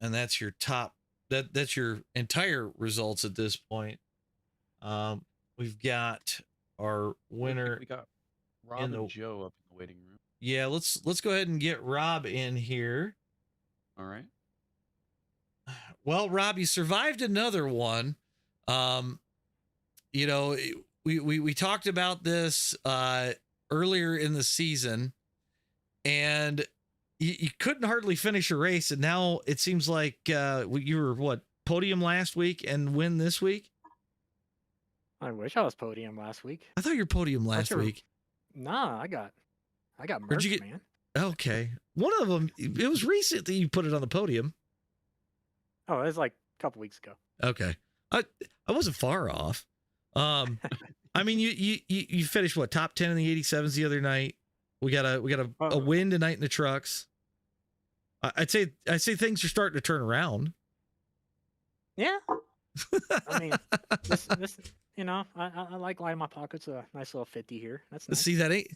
And that's your top, that's your entire results at this point. We've got our winner. We got Rob and Joe up in the waiting room. Yeah, let's go ahead and get Rob in here. All right. Well, Rob, you survived another one. You know, we talked about this earlier in the season, and you couldn't hardly finish a race, and now it seems like you were what, podium last week and win this week? I wish I was podium last week. I thought you were podium last week. Nah, I got Where'd you merch, get- man. Okay. One of them, it was recent that you put it on the podium. Oh, it was like a couple weeks ago. Okay. I wasn't far off. I mean, you finished what, top 10 in the 87s the other night. We got a win tonight in the trucks. I'd say things are starting to turn around. Yeah. I mean, this you know, I like lining my pockets a nice little 50 here. That's nice. See, that ain't.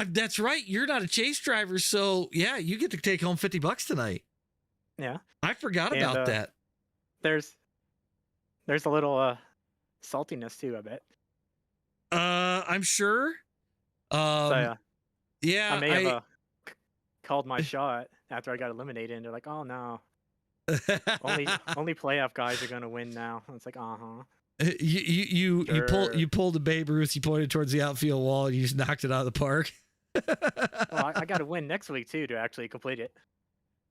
That's right. You're not a chase driver, so yeah, you get to take home $50 tonight. Yeah. I forgot about that. There's a little saltiness too, I bet. I'm sure. Yeah, I may have called my shot after I got eliminated, and they're like, "Oh no, only playoff guys are gonna win now." And it's like, You pulled a Babe Ruth. You pointed towards the outfield wall, and you just knocked it out of the park. Well, I got to win next week too to actually complete it.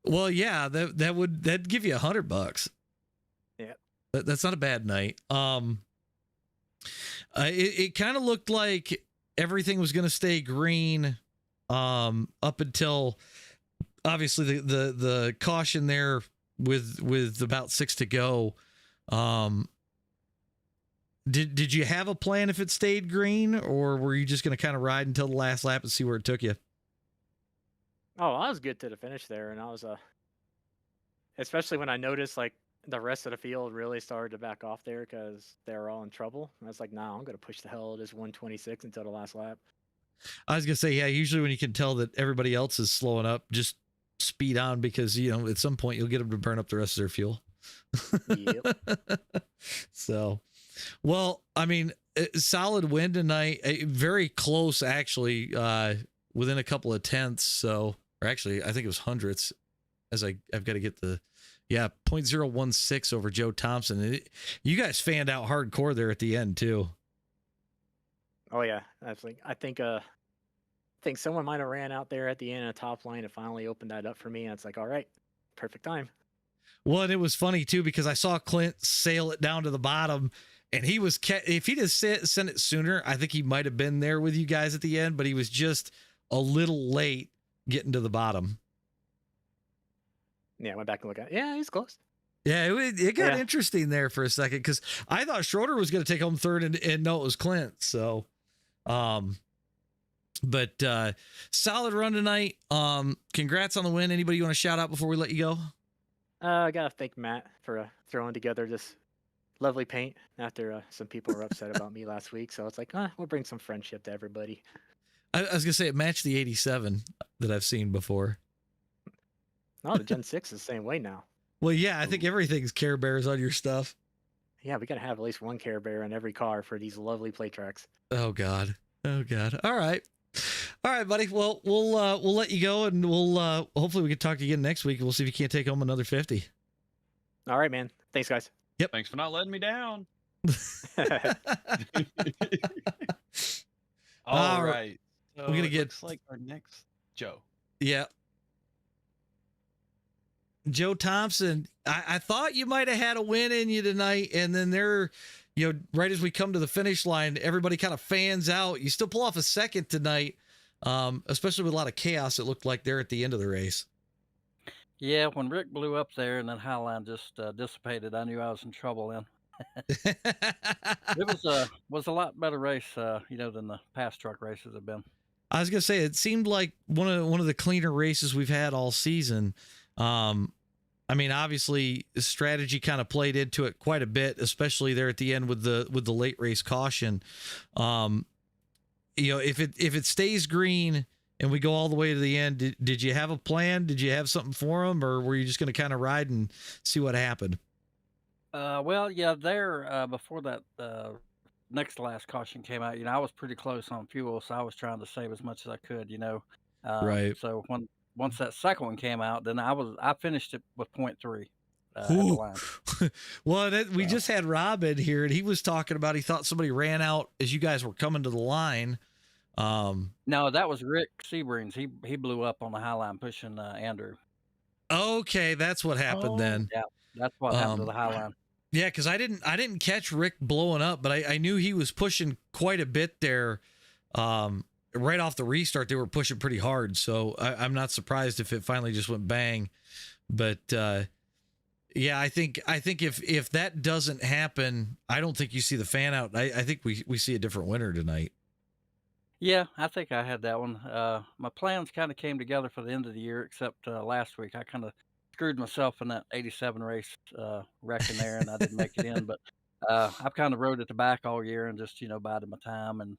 Well, yeah, that'd give you $100. Yeah, that's not a bad night. It kind of looked like everything was going to stay green, up until obviously the caution there with about 6 to go. Did you have a plan if it stayed green, or were you just going to kind of ride until the last lap and see where it took you? Oh, I was good to the finish there, and I was especially when I noticed like the rest of the field really started to back off there because they were all in trouble. And I was like, nah, I'm gonna push the hell out of this 126 until the last lap. I was gonna say, yeah, usually when you can tell that everybody else is slowing up, just speed on, because at some point you'll get them to burn up the rest of their fuel. Yep. So, well, I mean, solid win tonight, very close actually, within a couple of tenths. So, or actually, I think it was hundredths. As I've got to get the 0.016 over Joe Thompson. You guys fanned out hardcore there at the end too. Oh yeah, absolutely. I think someone might have ran out there at the end of the top line and finally opened that up for me. And it's like, all right, perfect time. Well, and it was funny too, because I saw Clint sail it down to the bottom, and he was, if he just sent it sooner, I think he might have been there with you guys at the end, but he was just a little late getting to the bottom. Yeah, I went back and looked at it. Yeah, he's close. Yeah, it got interesting there for a second, because I thought Schroeder was going to take home third, and no, it was Clint. So, but solid run tonight. Congrats on the win. Anybody you want to shout out before we let you go? I gotta thank Matt for throwing together this lovely paint after some people were upset about me last week. So it's like, we'll bring some friendship to everybody. I was gonna say it matched the 87 that I've seen before. No, the Gen 6 is the same way now. Well, yeah, I think everything's Care Bears on your stuff. Yeah, we gotta have at least one Care Bear in every car for these lovely play tracks. Oh God. All right, buddy. Well, we'll let you go, and we'll hopefully we can talk to you again next week. We'll see if you can't take home another 50. All right, man. Thanks, guys. Yep. Thanks for not letting me down. All right. So We're gonna get looks like our next Joe. Yeah. Joe Thompson, I thought you might have had a win in you tonight, and then right as we come to the finish line, everybody kind of fans out. You still pull off a second tonight, especially with a lot of chaos, it looked like there at the end of the race. Yeah, when Rick blew up there and that high line just dissipated, I knew I was in trouble then. It was a lot better race, than the past truck races have been. I was gonna say it seemed like one of the cleaner races we've had all season. I mean, obviously, strategy kind of played into it quite a bit, especially there at the end with the late race caution. If it stays green and we go all the way to the end, did you have a plan? Did you have something for them, or were you just going to kind of ride and see what happened? Well, yeah, before that next to last caution came out, I was pretty close on fuel, so I was trying to save as much as I could, Right. So once that second one came out, then I finished it with 0.3 at the line. Well, we just had Rob in here, and he was talking about he thought somebody ran out as you guys were coming to the line. No, that was Rick Sebring. He blew up on the high line pushing Andrew. Okay, that's what happened then. Yeah, that's what happened to the high line. Yeah, because I didn't catch Rick blowing up, but I knew he was pushing quite a bit there right off the restart, they were pushing pretty hard. So I'm not surprised if it finally just went bang. But yeah, I think if that doesn't happen, I don't think you see the fan out. I think we see a different winner tonight. Yeah, I think I had that one. My plans kind of came together for the end of the year, except last week I kind of screwed myself in that 87 race wreck in there, and I didn't make it in. But I've kind of rode at the back all year and just bided my time, and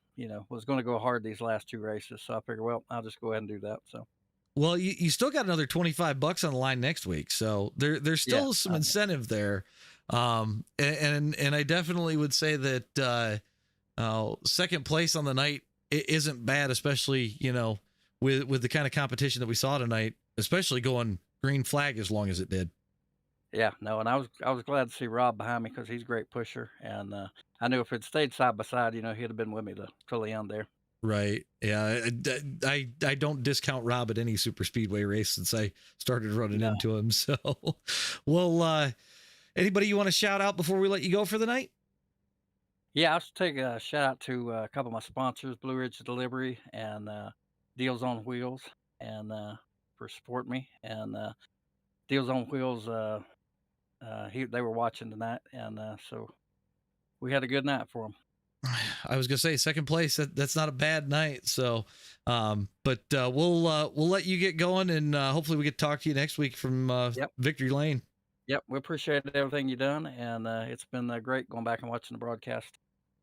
was going to go hard these last 2 races. So I figured, well, I'll just go ahead and do that. So. Well, you still got another $25 on the line next week, so there's still some incentive there, and I definitely would say that second place on the night isn't bad, especially with the kind of competition that we saw tonight, especially going green flag as long as it did. Yeah, no, and I was glad to see Rob behind me because he's a great pusher, and I knew if it stayed side by side, he'd have been with me till the end there. Right. Yeah. I don't discount Rob at any super speedway race since I started running into him. So, well, anybody you want to shout out before we let you go for the night? Yeah, I'll just take a shout out to a couple of my sponsors, Blue Ridge Delivery and Deals on Wheels, and for supporting me. And Deals on Wheels, they were watching tonight, and so we had a good night for them. I was gonna say second place. That's not a bad night. So, but we'll let you get going, and hopefully we get to talk to you next week from Victory Lane. Yep, we appreciate everything you've done, and it's been great going back and watching the broadcast.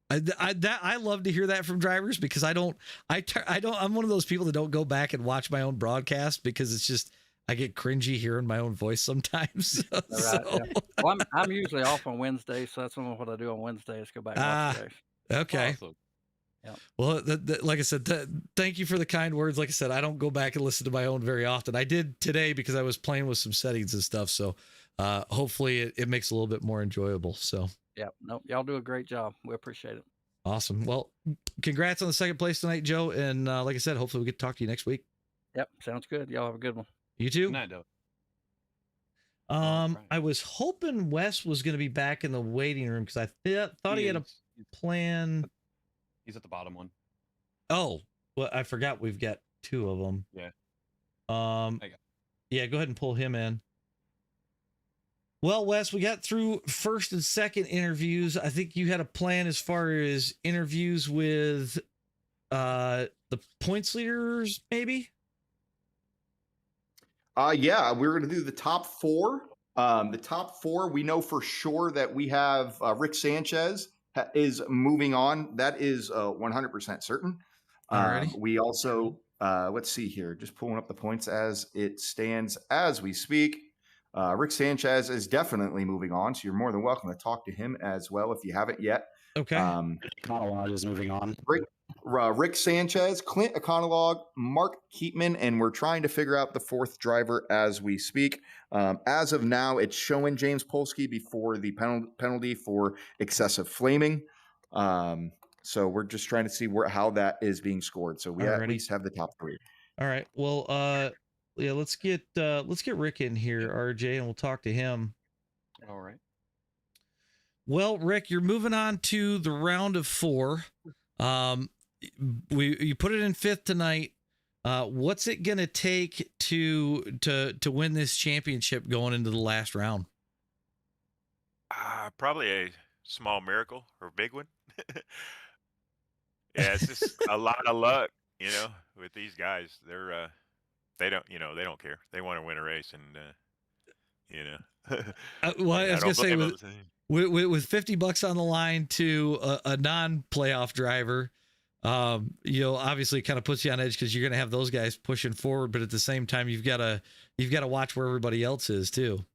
I love to hear that from drivers because I'm one of those people that don't go back and watch my own broadcast because it's just I get cringy hearing my own voice sometimes. Right, yeah. Well, I'm usually off on Wednesday, so that's what I do on Wednesday is go back and watch the race. Okay. Awesome. Yeah. Well, like I said, thank you for the kind words. Like I said, I don't go back and listen to my own very often. I did today because I was playing with some settings and stuff. So hopefully it makes it a little bit more enjoyable. So yeah, no, y'all do a great job. We appreciate it. Awesome. Well, congrats on the second place tonight, Joe. And like I said, hopefully we get to talk to you next week. Yep, sounds good. Y'all have a good one. You too. Good night, Doe. Right. I was hoping Wes was going to be back in the waiting room because I thought he had a plan. He's at the bottom one. Oh, well, I forgot we've got 2 of them. Yeah. Yeah, go ahead and pull him in. Well, Wes, we got through first and second interviews. I think you had a plan as far as interviews with the points leaders, maybe? Yeah, we're going to do the top 4. The top 4, we know for sure that we have Rick Sanchez is moving on. That is 100% certain. We also, let's see here, just pulling up the points as it stands as we speak. Rick Sanchez is definitely moving on, so you're more than welcome to talk to him as well if you haven't yet. Okay. Econologue is moving on. Rick Sanchez, Clint Econologue, Mark Keatman, and we're trying to figure out the 4th driver as we speak. As of now, it's showing James Polsky before the penalty for excessive flaming. So we're just trying to see how that is being scored. So we at least have the top 3. All right. Well, yeah, let's get Rick in here, RJ, and we'll talk to him. All right. Well, Rick, you're moving on to the round of 4. You put it in 5th tonight. What's it gonna take to win this championship going into the last round? Probably a small miracle or a big one. Yeah, it's just a lot of luck, with these guys. They don't care. They want to win a race, and well, I was gonna say with $50 on the line to a non-playoff driver, obviously it kind of puts you on edge because you're gonna have those guys pushing forward, but at the same time you've got to watch where everybody else is too.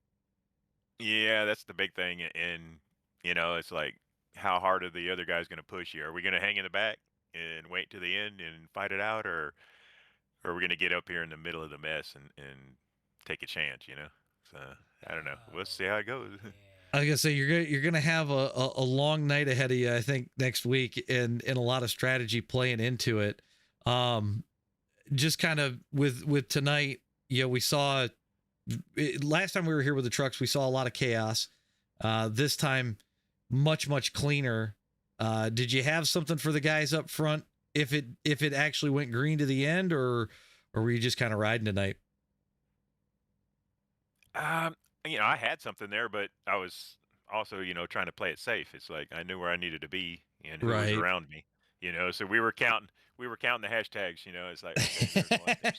Yeah, that's the big thing, and it's like, how hard are the other guys going to push you? Are we going to hang in the back and wait to the end and fight it out, or are we going to get up here in the middle of the mess and take a chance? So I don't know. We'll see how it goes. I was gonna say you're gonna have a long night ahead of you, I think, next week, and a lot of strategy playing into it. Just kind of with tonight, we saw last time we were here with the trucks, we saw a lot of chaos. This time, much cleaner. Did you have something for the guys up front if it actually went green to the end, or were you just kind of riding tonight? You know, I had something there, but I was also, you know, trying to play it safe. It's like I knew where I needed to be and who was Right. around me. You know, so we were counting the hashtags. You know, it's like okay, there's one.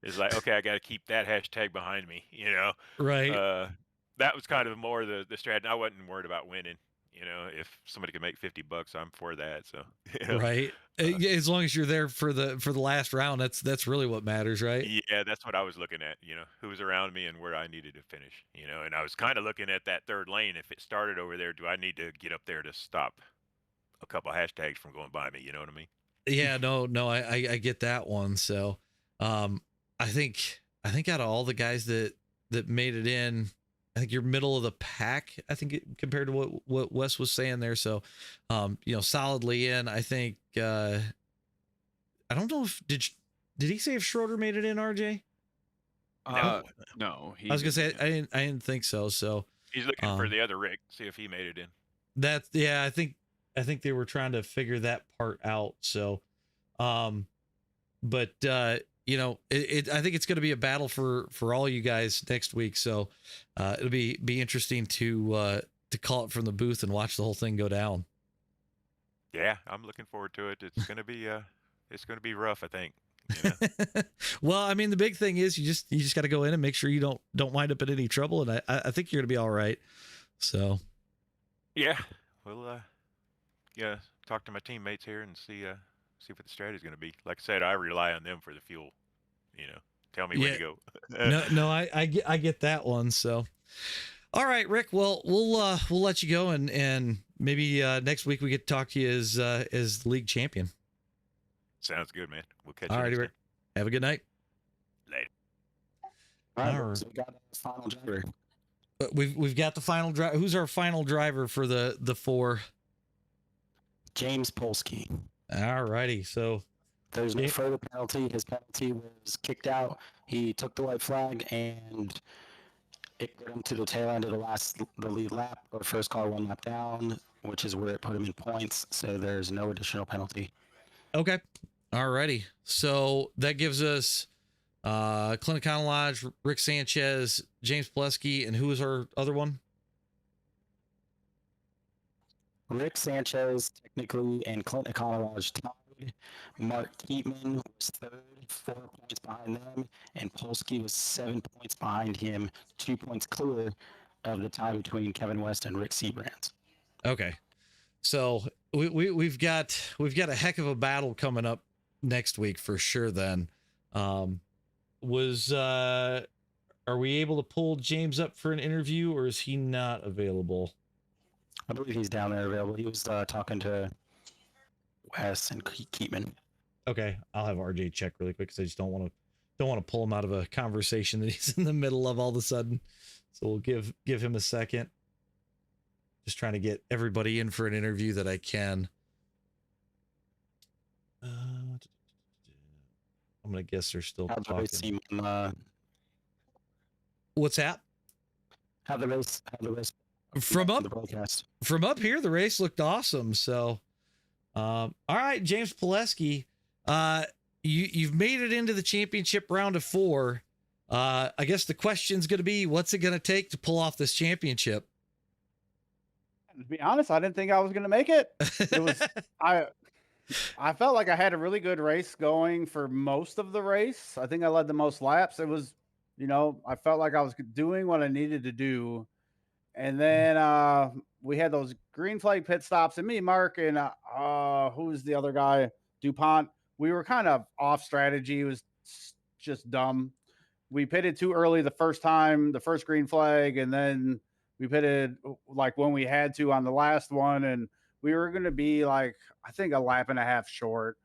It's like okay, I got to keep that hashtag behind me. You know, Right. that was kind of more the strategy. I wasn't worried about winning. You know, if somebody could make $50, I'm for that. So, you know, Right. As long as you're there for the last round, that's really what matters, right? yeah, that's what I was looking at. You know, who was around me and where I needed to finish. You know, and I was kind of looking at that third lane. If it started over there, do I need to get up there to stop a couple hashtags from going by me? You know what I mean? Yeah, no, I get that one. So, I think out of all the guys that made it in, I think you're middle of the pack. I think compared to what Wes was saying there. So, you know, solidly in. I think. I don't know if did he say if Schroeder made it in, RJ? No. I was gonna say I didn't think so. So he's looking for the other Rick, see if he made it in. that's yeah. I think they were trying to figure that part out. So, but you know, I think it's going to be a battle for all you guys next week. So, it'll be interesting to call it from the booth and watch the whole thing go down. Yeah, I'm looking forward to it. It's gonna be rough, I think. You know? Well, I mean, the big thing is you just got to go in and make sure you don't wind up in any trouble, and I think you're gonna be all right. So, yeah, we'll talk to my teammates here and see what the strategy is gonna be. Like I said, I rely on them for the fuel. You know, tell me when to go. no, I get that one. So, all right, Rick. Well, we'll let you go, and maybe next week we get to talk to you as league champion. Sounds good, man. We'll catch you. All righty, next Rick. time. Have a good night. Later. All All right, so we got a final driver. We've got the final driver. Who's our final driver for the 4? James Polsky. All righty. So There's no further penalty. His penalty was kicked out. He took the white flag, and it put him to the tail end of the lead lap, or first car 1 lap down, which is where it put him in points. So there's no additional penalty. okay. All righty. So that gives us Clint Econolodge, Rick Sanchez, James Plesky, and who was our other one? Rick Sanchez, technically, and Clint Econolodge tied. Mark Keatman was third, 4 points behind them, and Polsky was 7 points behind him, 2 points clear of the tie between Kevin West and Rick Seabrands. Okay. So we've got a heck of a battle coming up next week for sure. Then, are we able to pull James up for an interview, or is he not available? I believe he's down there available. He was talking to Wes and Keatman. Okay, I'll have RJ check really quick because I just don't want to pull him out of a conversation that he's in the middle of all of a sudden. So we'll give him a second. Just trying to get everybody in for an interview that I can. I'm gonna guess they're still How'd the race talking. seem? What's that? How the race From the broadcast? From up here, the race looked awesome. So, all right, James Pileski, you've made it into the championship round of 4. I guess the question's going to be, what's it going to take to pull off this championship? To be honest, I didn't think I was going to make it. It was I felt like I had a really good race going for most of the race. I think I led the most laps. It was, I felt like I was doing what I needed to do. And then we had those green flag pit stops, and me, Mark, and who's the other guy, DuPont. We were kind of off strategy. It was just dumb. We pitted too early the first time, the first green flag, and then we pitted like when we had to on the last one, and we were going to be like, I think a lap and a half short,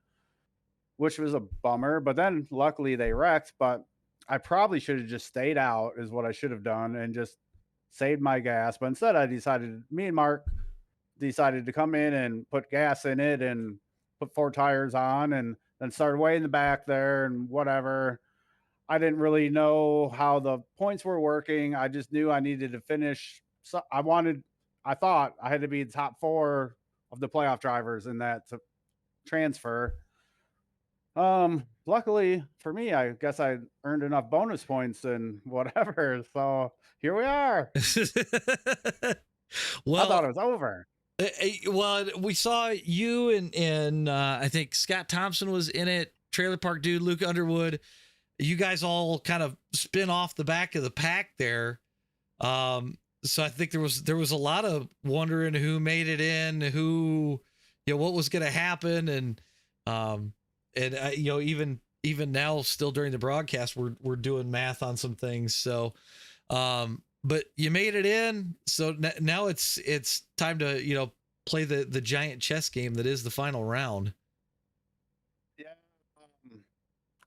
which was a bummer. But then luckily they wrecked, but I probably should have just stayed out is what I should have done and just saved my gas. But instead me and Mark decided to come in and put gas in it and put 4 tires on, and then started way in the back there and whatever. I didn't really know how the points were working. I just knew I needed to finish. So I thought I had to be the top 4 of the playoff drivers in that to transfer. Luckily for me, I guess I earned enough bonus points and whatever. So here we are. I Well, thought it was over. well, we saw you and I think Scott Thompson was in it. Trailer Park Dude, Luke Underwood. You guys all kind of spin off the back of the pack there. So I think there was a lot of wondering who made it in, who, what was going to happen, and even now, still during the broadcast, we're doing math on some things. So, but you made it in. So now it's time to play the giant chess game that is the final round. Yeah.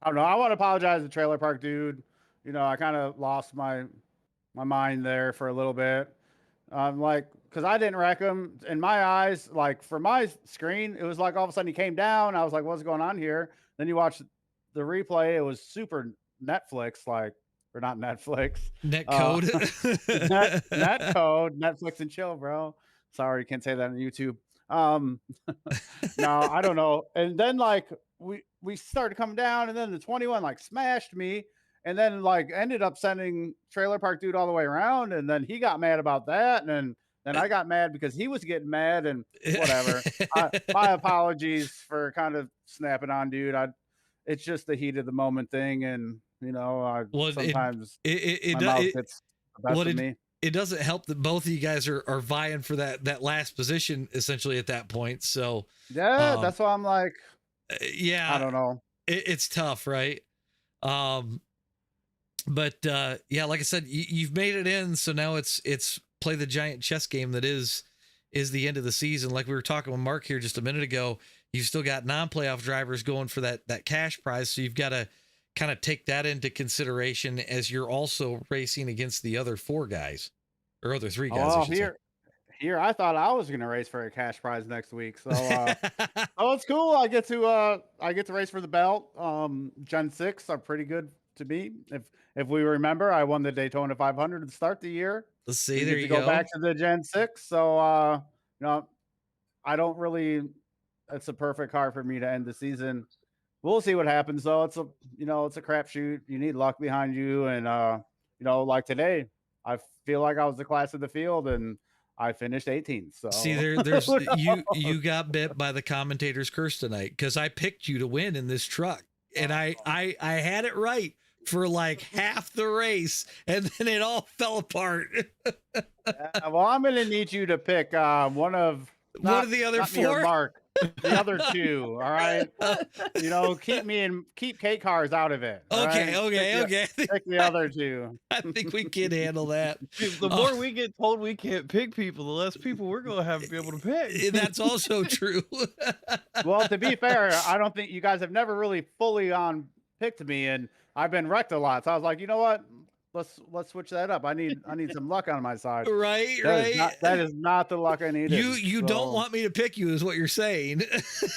I don't know. I want to apologize to Trailer Park Dude. I kind of lost my mind there for a little bit. Because I didn't wreck him. In my eyes, like for my screen, it was like all of a sudden he came down. I was like, what's going on here? Then you watch the replay. It was super Netflix, or not Netflix. Net code. Net code. Netflix and chill, bro. Sorry, you can't say that on YouTube. No, I don't know. And then we started coming down, and then the 21 smashed me. And then ended up sending Trailer Park Dude all the way around, and then he got mad about that, and then I got mad because he was getting mad, and whatever. My apologies for kind of snapping on Dude. It's just the heat of the moment thing, and sometimes my mouth gets the best of me. It doesn't help that both of you guys are vying for that last position essentially at that point. So yeah, that's why I'm like, yeah, I don't know. It's tough, right? But yeah, like I said, you've made it in, so now it's play the giant chess game that is the end of the season. Like we were talking with Mark here just a minute ago, you've still got non-playoff drivers going for that cash prize, so you've got to kind of take that into consideration as you're also racing against the other four guys or other three guys. Oh, here I thought I was gonna race for a cash prize next week, so it's cool. I get to race for the belt. Gen 6 are pretty good to me. If we remember, I won the Daytona 500 to start the year. Let's see. There you go. Go back to the Gen 6. So, I don't really. It's a perfect car for me to end the season. We'll see what happens, though. It's a crapshoot. You need luck behind you, and like today, I feel like I was the class of the field, and I finished 18th. So see, there's you got bit by the commentator's curse tonight because I picked you to win in this truck, and I had it right for half the race, and then it all fell apart. Yeah, well, I'm gonna need you to pick one of the other four. Mark, the other two. All right, keep K cars out of it. Okay, right? okay. Pick the other two. I think we can handle that. The more we get told we can't pick people, the less people we're gonna have to be able to pick. That's also true. Well, to be fair, I don't think you guys have never really fully on picked me, and I've been wrecked a lot. So I was like, you know what? Let's switch that up. I need some luck on my side. Right. That is not the luck I needed. You don't want me to pick you, is what you're saying.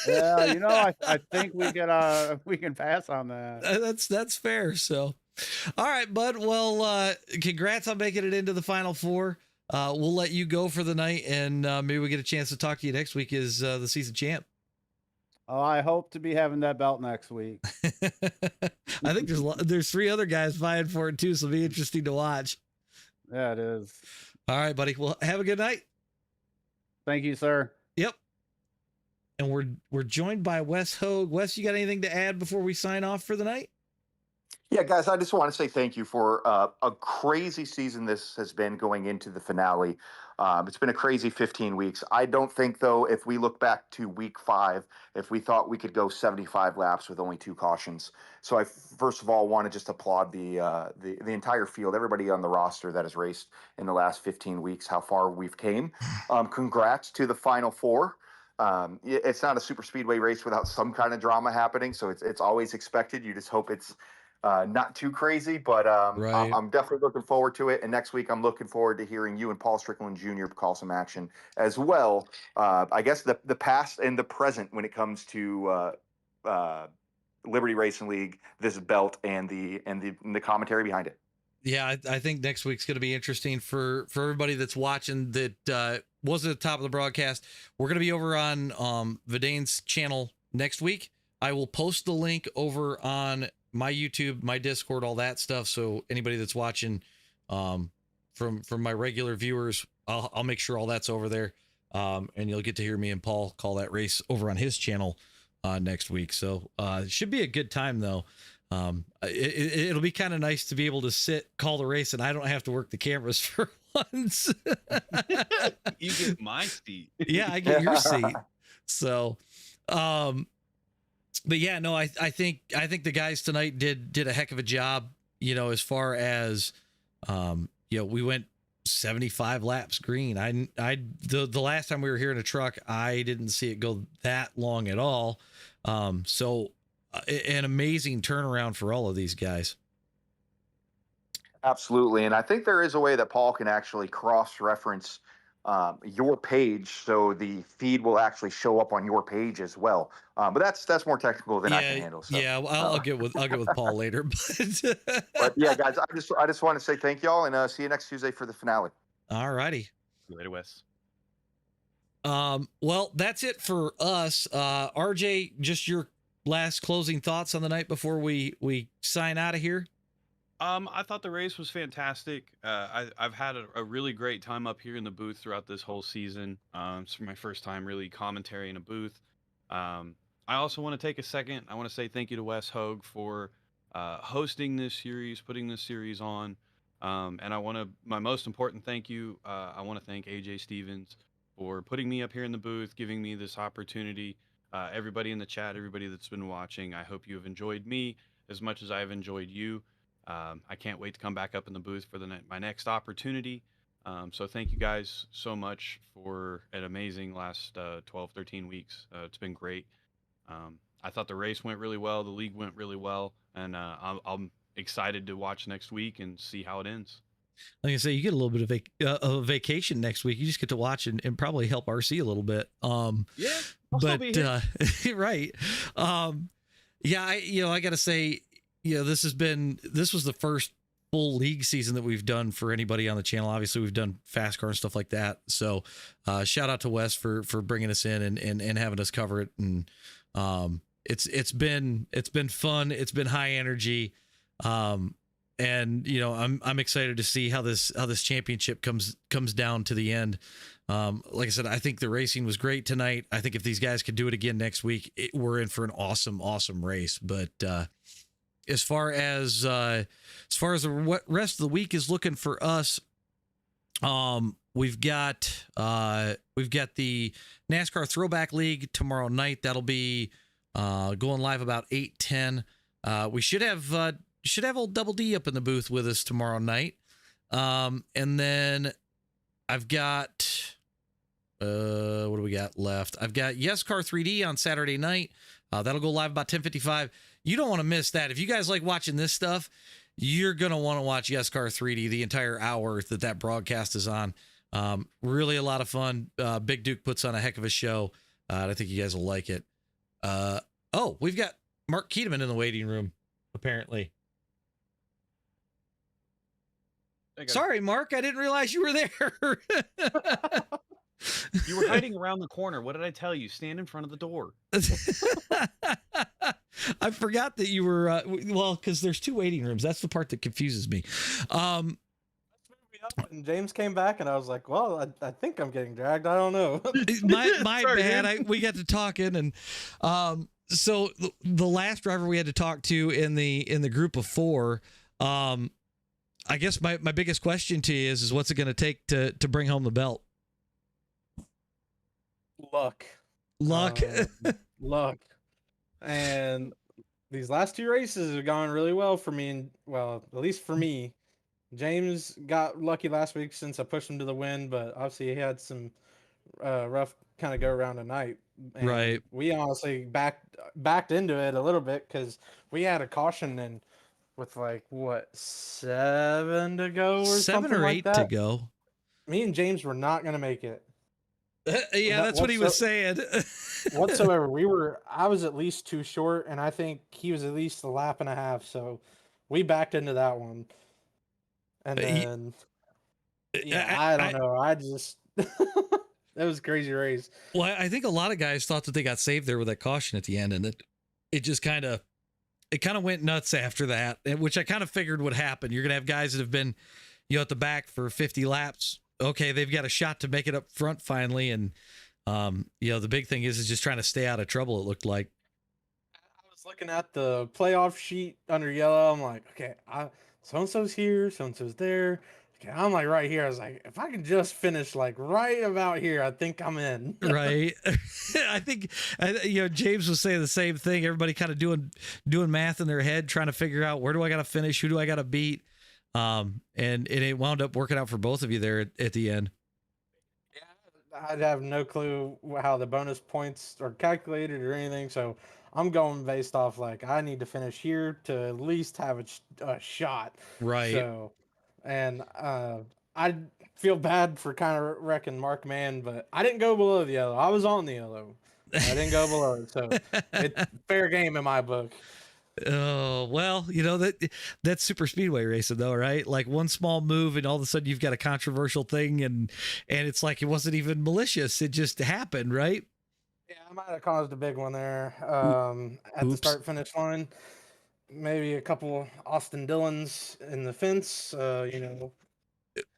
Yeah, I think we can pass on that. That's fair. So, all right, bud. Well, congrats on making it into the final four. We'll let you go for the night, and maybe we get a chance to talk to you next week as the season champ. Oh, I hope to be having that belt next week. I think there's three other guys vying for it too, so it'll be interesting to watch. Yeah, it is. All right, buddy. Well, have a good night. Thank you, sir. Yep. And we're joined by Wes Hogue. Wes, you got anything to add before we sign off for the night? Yeah, guys, I just want to say thank you for a crazy season this has been going into the finale. It's been a crazy 15 weeks. I don't think, though, if we look back to week 5, if we thought we could go 75 laps with only 2 cautions. So I, first of all, want to just applaud the entire field, everybody on the roster that has raced in the last 15 weeks, how far we've came. Congrats to the Final Four. It's not a super speedway race without some kind of drama happening, so it's always expected. You just hope it's not too crazy, but right. I'm definitely looking forward to it. And next week, I'm looking forward to hearing you and Paul Strickland Jr. call some action as well. I guess the past and the present when it comes to Liberty Racing League, this belt, and the commentary behind it. Yeah, I think next week's going to be interesting for everybody that's watching that wasn't at the top of the broadcast. We're going to be over on Vidane's channel next week. I will post the link over on my YouTube, my Discord, all that stuff. So anybody that's watching from my regular viewers, I'll make sure all that's over there. And you'll get to hear me and Paul call that race over on his channel next week. So it should be a good time, though. It'll be kind of nice to be able to call the race, and I don't have to work the cameras for once. You get my seat. Yeah, I get your seat. So, but yeah, no, I think the guys tonight did a heck of a job. You know, as far as you know, we went 75 laps green. The last time we were here in a truck, I didn't see it go that long at all. So an amazing turnaround for all of these guys. Absolutely. And I think there is a way that Paul can actually cross-reference your page, so the feed will actually show up on your page as well. But that's more technical than I can handle. So, yeah, I'll get with Paul later. But yeah, guys, I just want to say thank y'all, and see you next Tuesday for the finale. All righty. See you later, Wes. Well, that's it for us. RJ, just your last closing thoughts on the night before we sign out of here. I thought the race was fantastic. I've had a really great time up here in the booth throughout this whole season. It's my first time really commentary in a booth. I also want to take a second. I want to say thank you to Wes Hogue for hosting this series, putting this series on. And my most important thank you, I want to thank AJ Stevens for putting me up here in the booth, giving me this opportunity. Everybody in the chat, everybody that's been watching, I hope you have enjoyed me as much as I have enjoyed you. I can't wait to come back up in the booth for my next opportunity. So thank you guys so much for an amazing last 12, 13 weeks. It's been great. I thought the race went really well. The league went really well. And I'm excited to watch next week and see how it ends. Like I say, you get a little bit of a vacation next week. You just get to watch and probably help RC a little bit. Yeah, but right. Yeah, I got to say, this was the first full league season that we've done for anybody on the channel. Obviously, we've done fast car and stuff like that. So, shout out to Wes for bringing us in and having us cover it. And it's been fun. It's been high energy. And I'm excited to see how this championship comes down to the end. Like I said, I think the racing was great tonight. I think if these guys could do it again next week, we're in for an awesome race. But as far as what rest of the week is looking for us, we've got the NASCAR Throwback League tomorrow night. That'll be going live about 8:10. We should have old Double D up in the booth with us tomorrow night. And then I've got, what do we got left? I've got Yes Car 3D on Saturday night. That'll go live about 10:55. You don't want to miss that. If you guys like watching this stuff, you're going to want to watch Yes Car 3D the entire hour that broadcast is on. Really a lot of fun. Big Duke puts on a heck of a show. I think you guys will like it. We've got Mark Keeteman in the waiting room, apparently. Sorry, Mark, I didn't realize you were there. You were hiding around the corner. What did I tell you? Stand in front of the door. I forgot that you were, because there's two waiting rooms. That's the part that confuses me. And James came back, and I was like, well, I think I'm getting dragged. I don't know. my bad. We got to talking, and so the last driver we had to talk to in the group of four, I guess my biggest question to you is what's it going to take to bring home the belt? Luck. Luck. And these last two races have gone really well for me, and well, at least for me. James got lucky last week since I pushed him to the win, but obviously he had some rough kind of go around tonight. And right. We honestly backed into it a little bit because we had a caution and with 7 to go or 7 or 8 to go. Me and James were not going to make it. Yeah, that's what he was saying. Whatsoever. I was at least too short, and I think he was at least a lap and a half. So we backed into that one. And then, I don't know. I just, that was a crazy race. Well, I think a lot of guys thought that they got saved there with that caution at the end, and it just kind of went nuts after that, which I kind of figured would happen. You're going to have guys that have been, at the back for 50 laps. Okay, they've got a shot to make it up front finally. And, the big thing is just trying to stay out of trouble, it looked like. I was looking at the playoff sheet under yellow. I'm like, okay, so-and-so's here, so-and-so's there. Okay, I'm like right here. I was like, if I can just finish like right about here, I think I'm in. Right. I think, James was saying the same thing. Everybody kind of doing math in their head, trying to figure out where do I got to finish? Who do I got to beat? And it wound up working out for both of you there at the end. Yeah, I'd have no clue how the bonus points are calculated or anything. So I'm going based off like I need to finish here to at least have a shot. Right. So, and I feel bad for kind of wrecking Mark Man, but I didn't go below the yellow. I was on the yellow. I didn't go below it. So it's fair game in my book. Oh, well, that's super speedway racing though, right? Like one small move and all of a sudden you've got a controversial thing and it's like it wasn't even malicious. It just happened, right? Yeah, I might have caused a big one there at the start finish line. Maybe a couple Austin Dillons in the fence, Oops.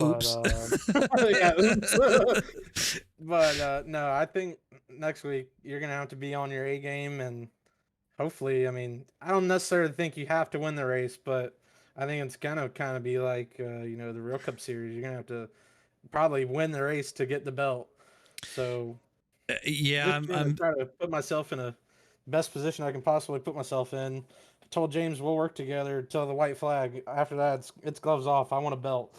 But, yeah, oops. But no, I think next week you're gonna have to be on your A game, and hopefully, I don't necessarily think you have to win the race, but I think it's gonna kind of be like the Real Cup Series. You're gonna have to probably win the race to get the belt. So yeah, I'm trying to put myself in a best position I can possibly put myself in. I told James we'll work together till the white flag. After that, it's gloves off. I want a belt.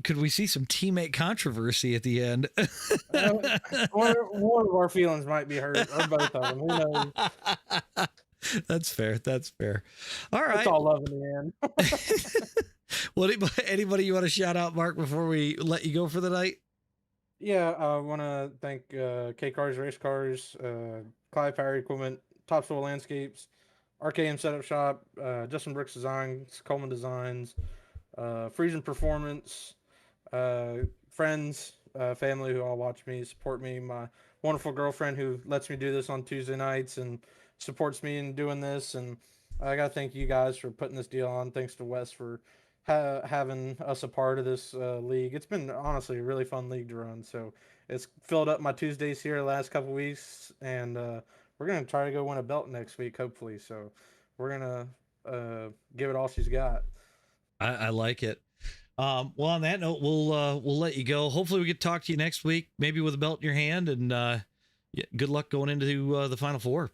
Could we see some teammate controversy at the end? One of our feelings might be hurt, or both of them. Who knows? That's fair. All right. It's all love in the end. Well, anybody you want to shout out, Mark, before we let you go for the night? Yeah, I want to thank K Cars, Race Cars, Clive Power Equipment, Topsoil Landscapes, RKM Setup Shop, Justin Brooks Designs, Coleman Designs, Friesen Performance, friends, family who all watch me, support me, my wonderful girlfriend who lets me do this on Tuesday nights and supports me in doing this. And I got to thank you guys for putting this deal on. Thanks to Wes for having us a part of this league. It's been honestly a really fun league to run. So it's filled up my Tuesdays here the last couple weeks, and we're going to try to go win a belt next week, hopefully. So we're going to give it all she's got. I like it. Well, on that note, we'll let you go. Hopefully we get to talk to you next week, maybe with a belt in your hand, and good luck going into the Final Four.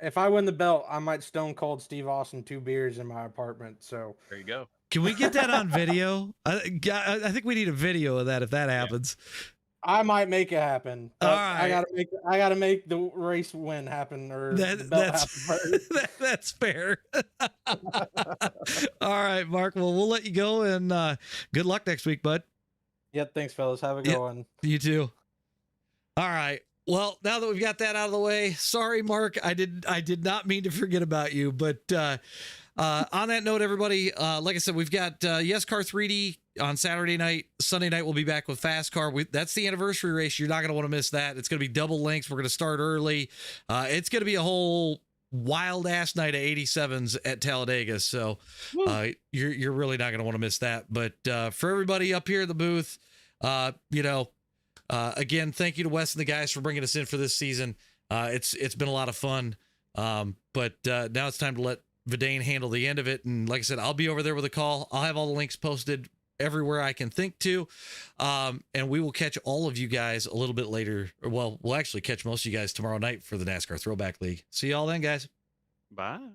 If I win the belt, I might stone cold Steve Austin 2 beers in my apartment. So there you go. Can we get that on video? I think we need a video of that if that happens. I might make it happen. All right. I gotta make the race win happen, or the belt happen first. That's fair. All right, Mark. Well, we'll let you go, and good luck next week, bud. Yep. Thanks, fellas. Have a good one. You too. All right. Well, now that we've got that out of the way, sorry, Mark. I did not mean to forget about you, but on that note, everybody, like I said, we've got Yes Car 3D on Saturday night. Sunday night, we'll be back with Fast Car. That's the anniversary race. You're not going to want to miss that. It's going to be double lengths. We're going to start early. It's going to be a whole wild ass night of 87s at Talladega. So you're really not going to want to miss that. But for everybody up here in the booth, again, thank you to Wes and the guys for bringing us in for this season. It's been a lot of fun. But now it's time to let Vidane handle the end of it. And like I said, I'll be over there with a call. I'll have all the links posted everywhere I can think to. And we will catch all of you guys a little bit later. Well, we'll actually catch most of you guys tomorrow night for the NASCAR Throwback League. See y'all then, guys. Bye.